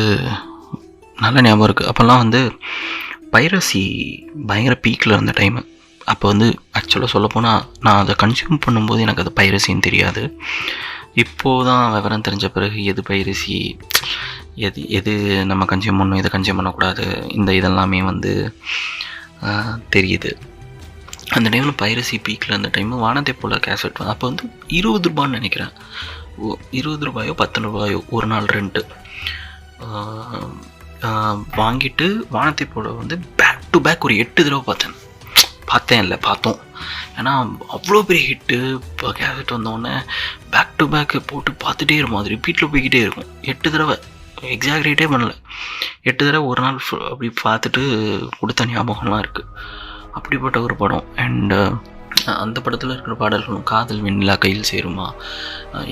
நல்ல ஞாபகம் இருக்குது. அப்போல்லாம் வந்து பைரசி பயங்கர பீக்கில் இருந்த டைமு. அப்போ வந்து ஆக்சுவலாக சொல்லப்போனால் நான் அதை கன்சியூம் பண்ணும்போது எனக்கு அது பைரசின்னு தெரியாது. இப்போது தான் விவரம் தெரிஞ்ச பிறகு எது பைரசி, எது நம்ம கன்சியூம் பண்ணணும், எதை கன்சியூம் பண்ணக்கூடாது, இந்த இதெல்லாமே வந்து தெரியுது. அந்த டைமில் பைரசி பீக்கில் அந்த டைமு வானத்தை போல் கேசட் அப்போ வந்து 20 ரூபான்னு நினைக்கிறேன். 20 ரூபாயோ 10 ரூபாயோ ஒரு நாள் ரெண்ட்டு வாங்கிட்டு வானத்தை போல் வந்து பேக் டு பேக் ஒரு 8 தடவை பார்த்தோம். ஏன்னா அவ்வளோ பெரிய ஹிட்டு. இப்போ கேசட் வந்தோடனே பேக் டு பேக்கு போட்டு பார்த்துட்டே இருக்கும். அது ரிப்பீட்டில் போய்கிட்டே இருக்கும். 8 தடவை, எக்ஸாக்ரேட்டே பண்ணல, 8 தடவை ஒரு நாள் அப்படி பார்த்துட்டு கொடுத்த ஞாபகம்லாம் இருக்குது. அப்படிப்பட்ட ஒரு படம். அண்டு அந்த படத்தில் இருக்கிற பாடல்களும் காதல் வெண்ணிலா கையில் சேருமா,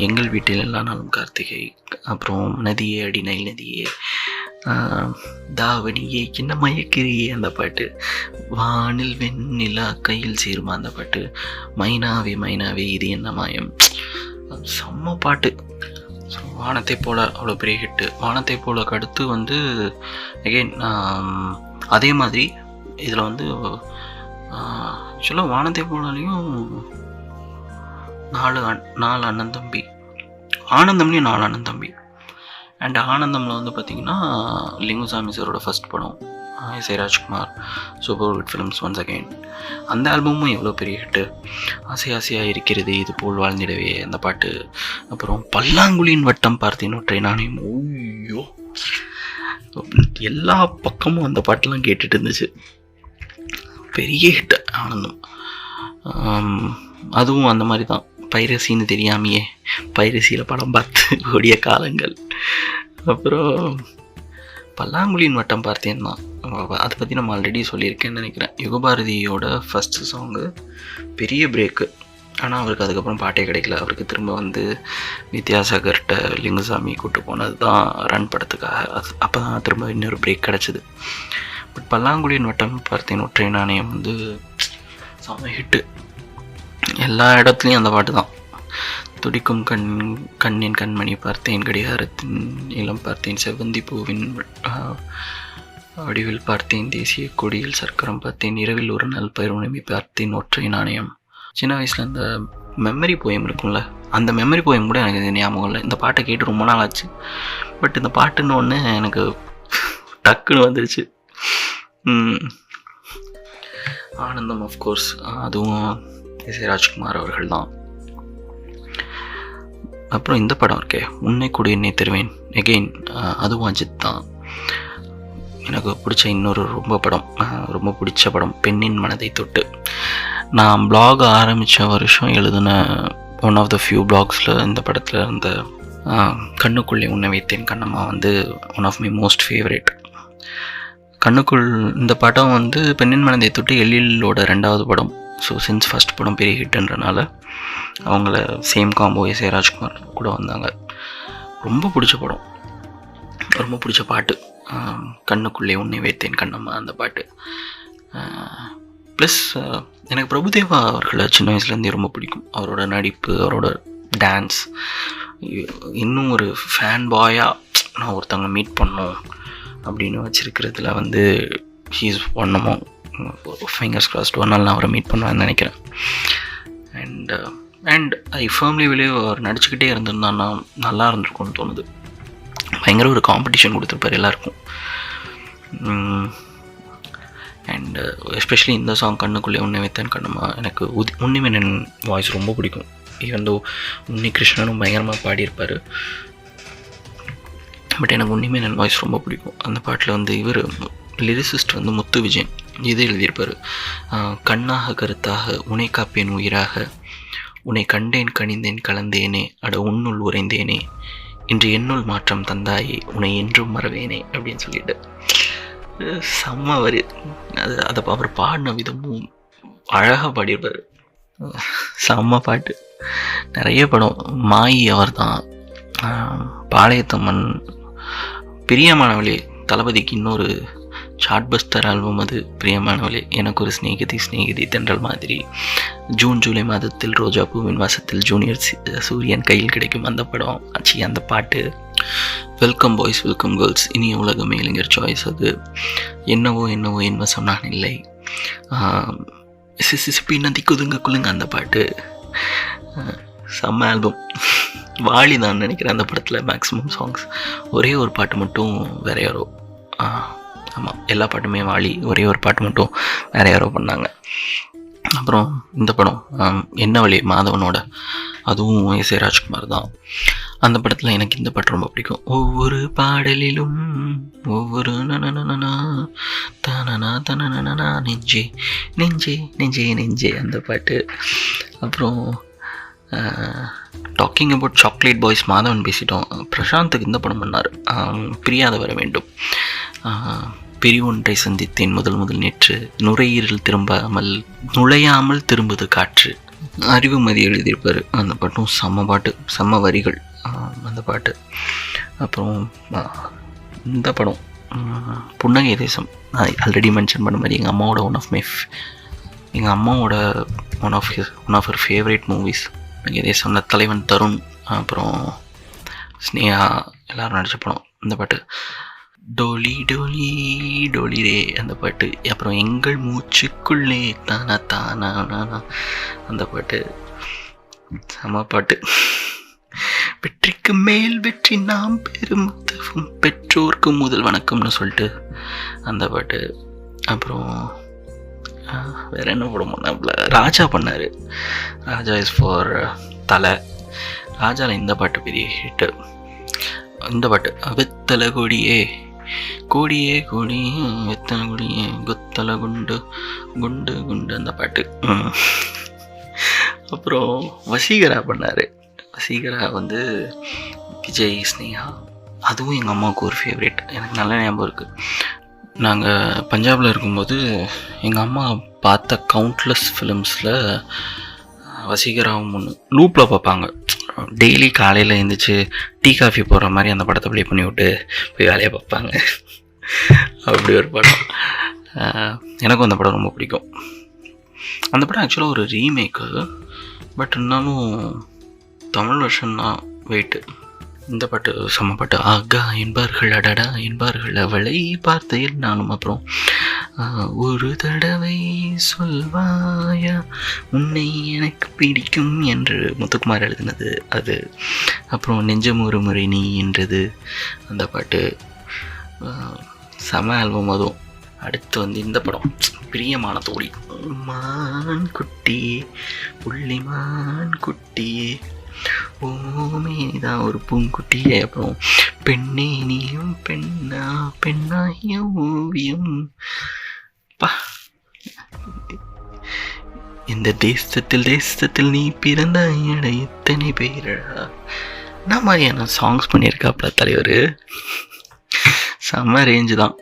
எங்கள் வீட்டில் எல்லா நாளும் கார்த்திகை, அப்புறம் நதியே அடி நைல் நதியே, தாவணியே என்ன மயக்கிறியே அந்த பாட்டு, வானில் வெண்ணிலா கையில் சேருமா அந்த பாட்டு, மைனாவே மைனாவே இது என்ன மாயம், செம்ம பாட்டு. ஸோ வானத்தை போல் அவ்வளோ பெரிய ஹிட்டு. வானத்தை போலக்கு அடுத்து வந்து அகெயின் அதே மாதிரி இதில் வந்து ஆக்சுவலாக வானத்தை போலலையும் 4 அண்ணன் தம்பி, ஆனந்தம்லேயும் 4 அண்ணன் தம்பி. அண்ட் ஆனந்தமில் வந்து பார்த்திங்கன்னா லிங்குசாமி சாரோட ஃபஸ்ட் படம், SA Rajkumar, super hit films once again. அந்த ஆல்பமும் எவ்வளோ பெரிய ஹிட்டு. ஆசை ஆசையாக இருக்கிறது இது போல் வாழ்ந்திடவே அந்த பாட்டு. அப்புறம் பல்லாங்குழியின் வட்டம் பார்த்தேன் ஒற்றை நாணயம், ஓய்யோ எல்லா பக்கமும் அந்த பாட்டெலாம் கேட்டுட்டு இருந்துச்சு. பெரிய ஹிட்டு ஆனந்தம். அதுவும் அந்த மாதிரி தான், பைரசின்னு தெரியாமையே பைரசியில் படம் பார்த்து ஓடிய காலங்கள். அப்புறம் பல்லாங்குழியின் வட்டம் பார்த்தேன் தான், அதை பற்றி நம்ம ஆல்ரெடி சொல்லியிருக்கேன்னு நினைக்கிறேன். யுகபாரதியோட ஃபஸ்ட்டு சாங்கு பெரிய பிரேக்கு. ஆனால் அவருக்கு அதுக்கப்புறம் பாட்டே கிடைக்கல. அவருக்கு திரும்ப வந்து வித்யாசாகர்கிட்ட லிங்குசாமி கூப்பிட்டு போனது தான் ரன் படத்துக்காக. அப்போ தான் திரும்ப இன்னொரு பிரேக் கிடச்சிது. பட் பல்லாங்குழியின் வட்டம் பார்த்தேன் ஒற்றை நாணயம் வந்து செம்ம ஹிட்டு. எல்லா இடத்துலையும் அந்த பாட்டு தான். துடிக்கும் கண்ணின் கண்மணி பார்த்தேன், கடிகாரத்தின் இளம் பார்த்தேன், செவ்வந்தி பூவின் வடிவில் பார்த்தேன், தேசிய கொடியில் சர்க்கரம் பார்த்தேன், இரவில் ஒரு நாள் பைரவனமி பார்த்தேன், ஒற்றை நாணயம். சின்ன வயசில் அந்த மெமரி போயம் இருக்கும்ல, அந்த மெமரி போயம் கூட எனக்கு ஞாபகம் இல்லை. இந்த பாட்டை கேட்டு ரொம்ப நாள் ஆச்சு. பட் இந்த பாட்டுன்னு ஒன்று எனக்கு டக்குன்னு வந்துருச்சு. ஆனந்தம் ஆஃப்கோர்ஸ், அதுவும் எஸ்ஏ ராஜ்குமார் அவர்கள் தான். அப்புறம் இந்த படம் இருக்கே, உன்னை கூட என்னை தருவேன், எகெயின் அதுவும் அஜித் தான். எனக்கு பிடிச்ச இன்னொரு ரொம்ப பிடிச்ச படம் பெண்ணின் மனதை தொட்டு. நான் பிளாக் ஆரம்பித்த வருஷம் எழுதின ஒன் ஆஃப் த ஃபியூ பிளாக்ஸில் இந்த படத்தில் இருந்த கண்ணுக்குள்ளே உன்னை வைத்தேன் கண்ணம்மா வந்து one of my most favourite. கண்ணுக்குள் இந்த படம் வந்து பெண்ணின் மனதை தொட்டு எழிலோட 2வது படம். ஸோ சின்ஸ் ஃபஸ்ட் படம் பெரிய ஹிட்டுன்றனால அவங்கள சேம் காம்போ எஸ்ஏ ராஜ்குமார் கூட வந்தாங்க. ரொம்ப பிடிச்ச படம், ரொம்ப பிடிச்ச பாட்டு கண்ணுக்குள்ளே உன்னை வைத்தேன் கண்ணம்மா அந்த பாட்டு. ப்ளஸ் எனக்கு பிரபுதேவா அவர்களை சின்ன வயசுலேருந்தே ரொம்ப பிடிக்கும். அவரோட நடிப்பு, அவரோட டான்ஸ். இன்னும் ஒரு ஃபேன் பாயாக நான் ஒருத்தவங்க மீட் பண்ணோம் அப்படின்னு வச்சுருக்கிறதுல வந்து he is one among fingers crossed ஒரு நாள் நான் அவரை மீட் பண்ணுவேன்னு நினைக்கிறேன். அண்ட் ஐ ஃபர்ம்லி பிலீவ் அவர் நடிச்சுக்கிட்டே இருந்திருந்தான்னா நல்லா இருந்திருக்கும்னு தோணுது. பயங்கர ஒரு காம்படிஷன் கொடுத்துருப்பார் எல்லாருக்கும். அண்டு எஸ்பெஷலி இந்த சாங் கண்ணுக்குள்ளே உன்னை வைத்தேன் கண்ணுமா, எனக்கு உன்னிமேனன் வாய்ஸ் ரொம்ப பிடிக்கும். ஈவன் தோ உன்னி கிருஷ்ணனும் பயங்கரமாக பாடியிருப்பார், பட் எனக்கு உன்னிமேனன் வாய்ஸ் ரொம்ப பிடிக்கும். அந்த பாட்டில் வந்து இவர் லிரிசிஸ்ட் வந்து முத்து விஜயன் இது எழுதியிருப்பார். கண்ணாக கருத்தாக உனை காப்பேன் உயிராக, உன்னை கண்டேன் கனிந்தேன் கலந்தேனே, அட உன்னுள் உறைந்தேனே, இன்று என்னுள் மாற்றம் தந்தாயே, உன்னை என்றும் மறவேனே அப்படின்னு சொல்லிட்டு செம்ம வரி. அதை அவர் பாடின விதமும் அழகாக பாடியிருப்பார். செம்ம பாட்டு. நிறைய படம். மாயி அவர் தான், பாளையத்தம்மன், பிரியமானவளே, தளபதிக்கு இன்னொரு ஷார்ட் பஸ்டர் ஆல்பம் அது பிரியமானவளே, எனக்கு ஒரு ஸ்நேகிதி தென்றல் மாதிரி, ஜூன் ஜூலை மாதத்தில் ரோஜா பூவின் வாசத்தில் ஜூனியர் சூரியன் கையில் கிடைக்கும் அந்த படம் ஆச்சு. அந்த பாட்டு, வெல்கம் பாய்ஸ் வெல்கம் கேர்ள்ஸ், இனிய உலகம் இளைஞர் சாய்ஸ், அது என்னவோ என் வசம் நான் இல்லை, சிசிபி நதி குதுங்க குலுங்க அந்த பாட்டு. செம்ம ஆல்பம். வாலி தான் நினைக்கிறேன் அந்த படத்தில் மேக்ஸிமம் சாங்ஸ். ஒரே ஒரு பாட்டு மட்டும் வேற யாரோ, ஆமாம் எல்லா பாட்டுமே வாலி, ஒரே ஒரு பாட்டு மட்டும் வேற யாரோ பண்ணாங்க. அப்புறம் இந்த படம் என்ன வழி மாதவனோட, அதுவும் எஸ் ஏ ராஜ்குமார் தான். அந்த படத்தில் எனக்கு இந்த பாட்டு ரொம்ப பிடிக்கும். ஒவ்வொரு பாடலிலும் ஒவ்வொரு நனனா தனனா தனனா நெஞ்சே நெஞ்சே நெஞ்சே நெஞ்சே அந்த பாட்டு. அப்புறம் talking about chocolate boys Madhavan பேசிட்டோம். பிரசாந்துக்கு இந்த படம் பண்ணார், பிரியாத வர வேண்டும், பிரிவொன்றை சந்தித்தேன் முதல் நேற்று, நுரையீரல் நுழையாமல் திரும்புது காற்று, அறிவுமதி எழுதியிருப்பார். அந்த பாட்டும் செம்ம பாட்டு, செம்ம வரிகள் அந்த பாட்டு. அப்புறம் இந்த படம் புன்னகை தேசம், ஆல்ரெடி மென்ஷன் பண்ண மாதிரி எங்கள் அம்மாவோட one of her favourite movies Punnagai Desam. தலைவன் தருண், அப்புறம் ஸ்னேகா எல்லோரும் நடித்த படம். இந்த பாட்டு டோலி டோலி டோலி ரே அந்த பாட்டு. அப்புறம் எங்கள் மூச்சுக்குள்ளே தானா தானா அந்த பாட்டு செம பாட்டு. வெற்றிக்கு மேல் வெற்றி நாம் பெரும் பெற்றோருக்கு முதல் வணக்கம்னு சொல்லிட்டு அந்த பாட்டு. அப்புறம் வேற என்ன படம் பண்ண, ராஜா பண்ணார். ராஜா இஸ் ஃபார் தலை. ராஜாவில் இந்த பாட்டு பெரிய ஹிட்டு. இந்த பாட்டு வெத்தலை கொடியே கொடியே கொடி வெத்தலை கொடியே கொத்தலை குண்டு குண்டு குண்டு அந்த பாட்டு. அப்புறம் வசீகரா பண்ணார். வசீகரா வந்து விஜய் ஸ்னேகா, அதுவும் எங்கள் அம்மாவுக்கு ஒரு ஃபேவரேட். எனக்கு நல்ல ஞாபகம் இருக்குது. நாங்கள் பஞ்சாபில் இருக்கும்போது எங்கள் அம்மா பார்த்த கவுண்ட்லெஸ் ஃபிலிம்ஸில் வசீகராவும் ஒன்று லூப்பில் பார்ப்பாங்க. டெய்லி காலையில் எழுந்திரிச்சு டீ காஃபி போடுற மாதிரி அந்த படத்தை ப்ளே பண்ணி விட்டு போய் வேலையை பார்ப்பாங்க. அப்படி ஒரு படம். எனக்கும் அந்த படம் ரொம்ப பிடிக்கும். அந்த படம் ஆக்சுவலாக ஒரு ரீமேக்கு, பட் இருந்தாலும் தமிழ் வெர்ஷன் தான் வெயிட்டு. இந்த பாட்டு செம்ம பாட்டு. ஆகா என்பார்கள் அடடா என்பார்கள் அவளை பார்த்தையில் நானும். அப்புறம் ஒரு தடவை சொல்வாயா உன்னை எனக்கு பிடிக்கும் என்று முத்துக்குமார் எழுதினது அது. அப்புறம் நெஞ்சம் ஒரு முறை நீ என்றது அந்த பாட்டு. செம ஆல்பம் அதுவும். அடுத்து வந்து இந்த படம் பிரியமான தோழி. மான் குட்டியே புள்ளிமான் குட்டியே ஓமேதான் ஒரு பூங்குட்டியே. அப்புறம் பெண்ணே நீயும் பெண்ணா பெண்ணாய ஓவியம். இந்த தேசத்தில் நீ பிறந்த இட எத்தனை பேரா என்ன மாதிரியான சாங்ஸ் பண்ணியிருக்காப்ல தலைவர். செம்ம ரேஞ்சு தான்.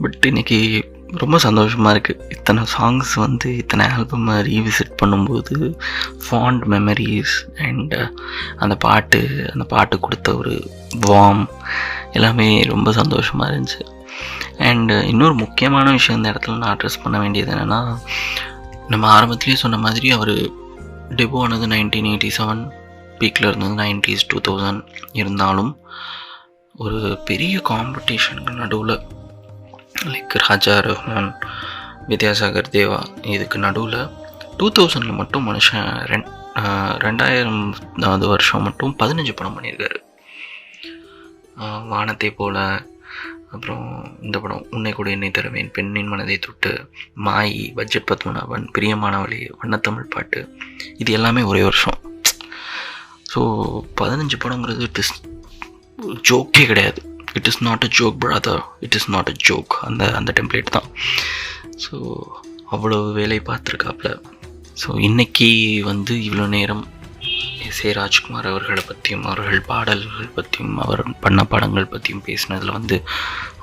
பட் இன்னைக்கு ரொம்ப சந்தோஷமாக இருக்குது. இத்தனை சாங்ஸ் வந்து இத்தனை ஆல்பமை ரீவிசிட் பண்ணும்போது ஃபாண்ட் மெமரிஸ் அண்ட் அந்த பாட்டு கொடுத்த ஒரு வார்ம் எல்லாமே ரொம்ப சந்தோஷமாக இருந்துச்சு. அண்டு இன்னொரு முக்கியமான விஷயம் இந்த இடத்துல நான் அட்ரெஸ் பண்ண வேண்டியது என்னென்னா, நம்ம ஆரம்பத்துலேயே சொன்ன மாதிரி அவர் டெபோ ஆனது 1987, பீக்கில் இருந்தது 90s 2000 இருந்தாலும் ஒரு பெரிய காம்படிஷனுக்கு நடுவில் லைக் ராஜா ரஹ்மான், வித்யாசாகர், தேவா. இதுக்கு நடுவில் 2000 மட்டும் மனுஷன் 2000வது வருஷம் மட்டும் 15 படம் பண்ணியிருக்காரு. வானத்தை போல, அப்புறம் இந்த படம் உன்னை கூட என்னை தருவேன், பெண்ணின் மனதை தொட்டு, மாயி, பட்ஜெட் பத்மநாபன், பிரியமானவளி, வண்ணத்தமிழ் பாட்டு, இது எல்லாமே ஒரே வருஷம். ஸோ 15 படங்கிறது இட் இஸ் ஜோக்கே கிடையாது. It is not a joke brother, it is not a joke. அந்த டெம்ப்ளேட் தான். ஸோ அவ்வளோ வேலை பார்த்துருக்காப்புல. ஸோ இன்றைக்கி இவ்வளோ நேரம் எஸ்.ஏ. ராஜ்குமார் அவர்களை பற்றியும், அவர்கள் பாடல்கள் பற்றியும், அவர் பண்ண படங்கள் பற்றியும் பேசினதில்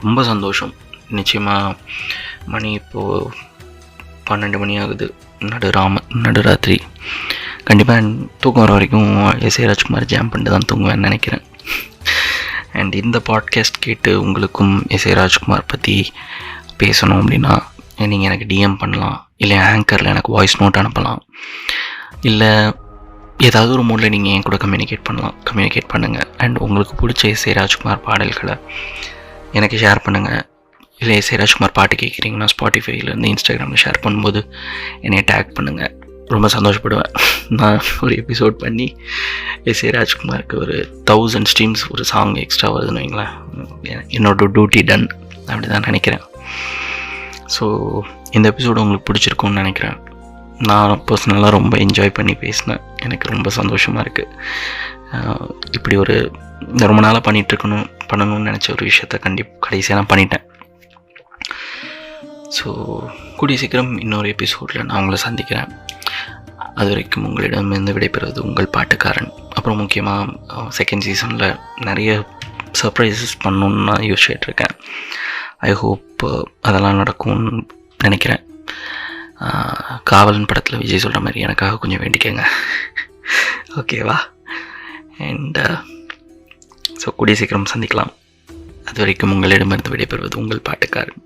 ரொம்ப சந்தோஷம். நிச்சயமாக மணி இப்போது 12 மணி ஆகுது, நடுராத்திரி. கண்டிப்பாக தூக்கம் வர வரைக்கும் எஸ்.ஏ. ராஜ்குமார் ஜாம் பண்ணிட்டு தான் தூங்குவேன்னு நினைக்கிறேன். அண்ட் இந்த பாட்காஸ்ட் கேட்டு உங்களுக்கும் எஸ்.ஏ. ராஜ்குமார் பற்றி பேசணும் அப்படின்னா நீங்கள் எனக்கு டிஎம் பண்ணலாம், இல்லை ஆங்கரில் எனக்கு வாய்ஸ் நோட் அனுப்பலாம், இல்லை ஏதாவது ஒரு மூடில் நீங்கள் என் கூட கம்யூனிகேட் பண்ணுங்கள். அண்ட் உங்களுக்கு பிடிச்ச எஸ்.ஏ. ராஜ்குமார் பாடல்களை எனக்கு ஷேர் பண்ணுங்கள். இல்லை எஸ்.ஏ. ராஜ்குமார் பாட்டு கேட்குறீங்கன்னா ஸ்பாட்டிஃபைலேருந்து இன்ஸ்டாகிராமில் ஷேர் பண்ணும்போது என்னை டேக் பண்ணுங்கள். ரொம்ப சந்தோஷப்படுவேன். நான் ஒரு எபிசோட் பண்ணி எஸ்.ஏ. ராஜ்குமாருக்கு ஒரு 1000 ஸ்ட்ரீம்ஸ் ஒரு சாங் எக்ஸ்ட்ரா வருதுன்னு வைங்களேன், என்னோட டியூட்டி டன் அப்படி தான் நினைக்கிறேன். ஸோ இந்த எபிசோடு உங்களுக்கு பிடிச்சிருக்கும்னு நினைக்கிறேன். நான் பர்சனலாக ரொம்ப என்ஜாய் பண்ணி பேசினேன். எனக்கு ரொம்ப சந்தோஷமாக இருக்குது. இப்படி ஒரு ரொம்ப நாளாக பண்ணணும்னு நினச்ச ஒரு விஷயத்த கடைசியாக நான் பண்ணிட்டேன். ஸோ கூடிய சீக்கிரம் இன்னொரு எபிசோடில் நான் உங்களை சந்திக்கிறேன். அது வரைக்கும் உங்களிடமிருந்து விடைபெறுவது உங்கள் பாட்டுக்காரன். அப்புறம் முக்கியமாக செகண்ட் சீசனில் நிறைய சர்ப்ரைசஸ் பண்ணணுன்னு நான் யோசிச்சுட்ருக்கேன். ஐ ஹோப் அதெல்லாம் நடக்கும்னு நினைக்கிறேன். காவலன் படத்தில் விஜய் சொல்கிற மாதிரி எனக்காக கொஞ்சம் வேண்டிக்கங்க, ஓகேவா? அண்ட் ஸோ கூடிய சீக்கிரம் சந்திக்கலாம். அது வரைக்கும் உங்களிடமிருந்து விடைபெறுவது உங்கள் பாட்டுக்காரன்.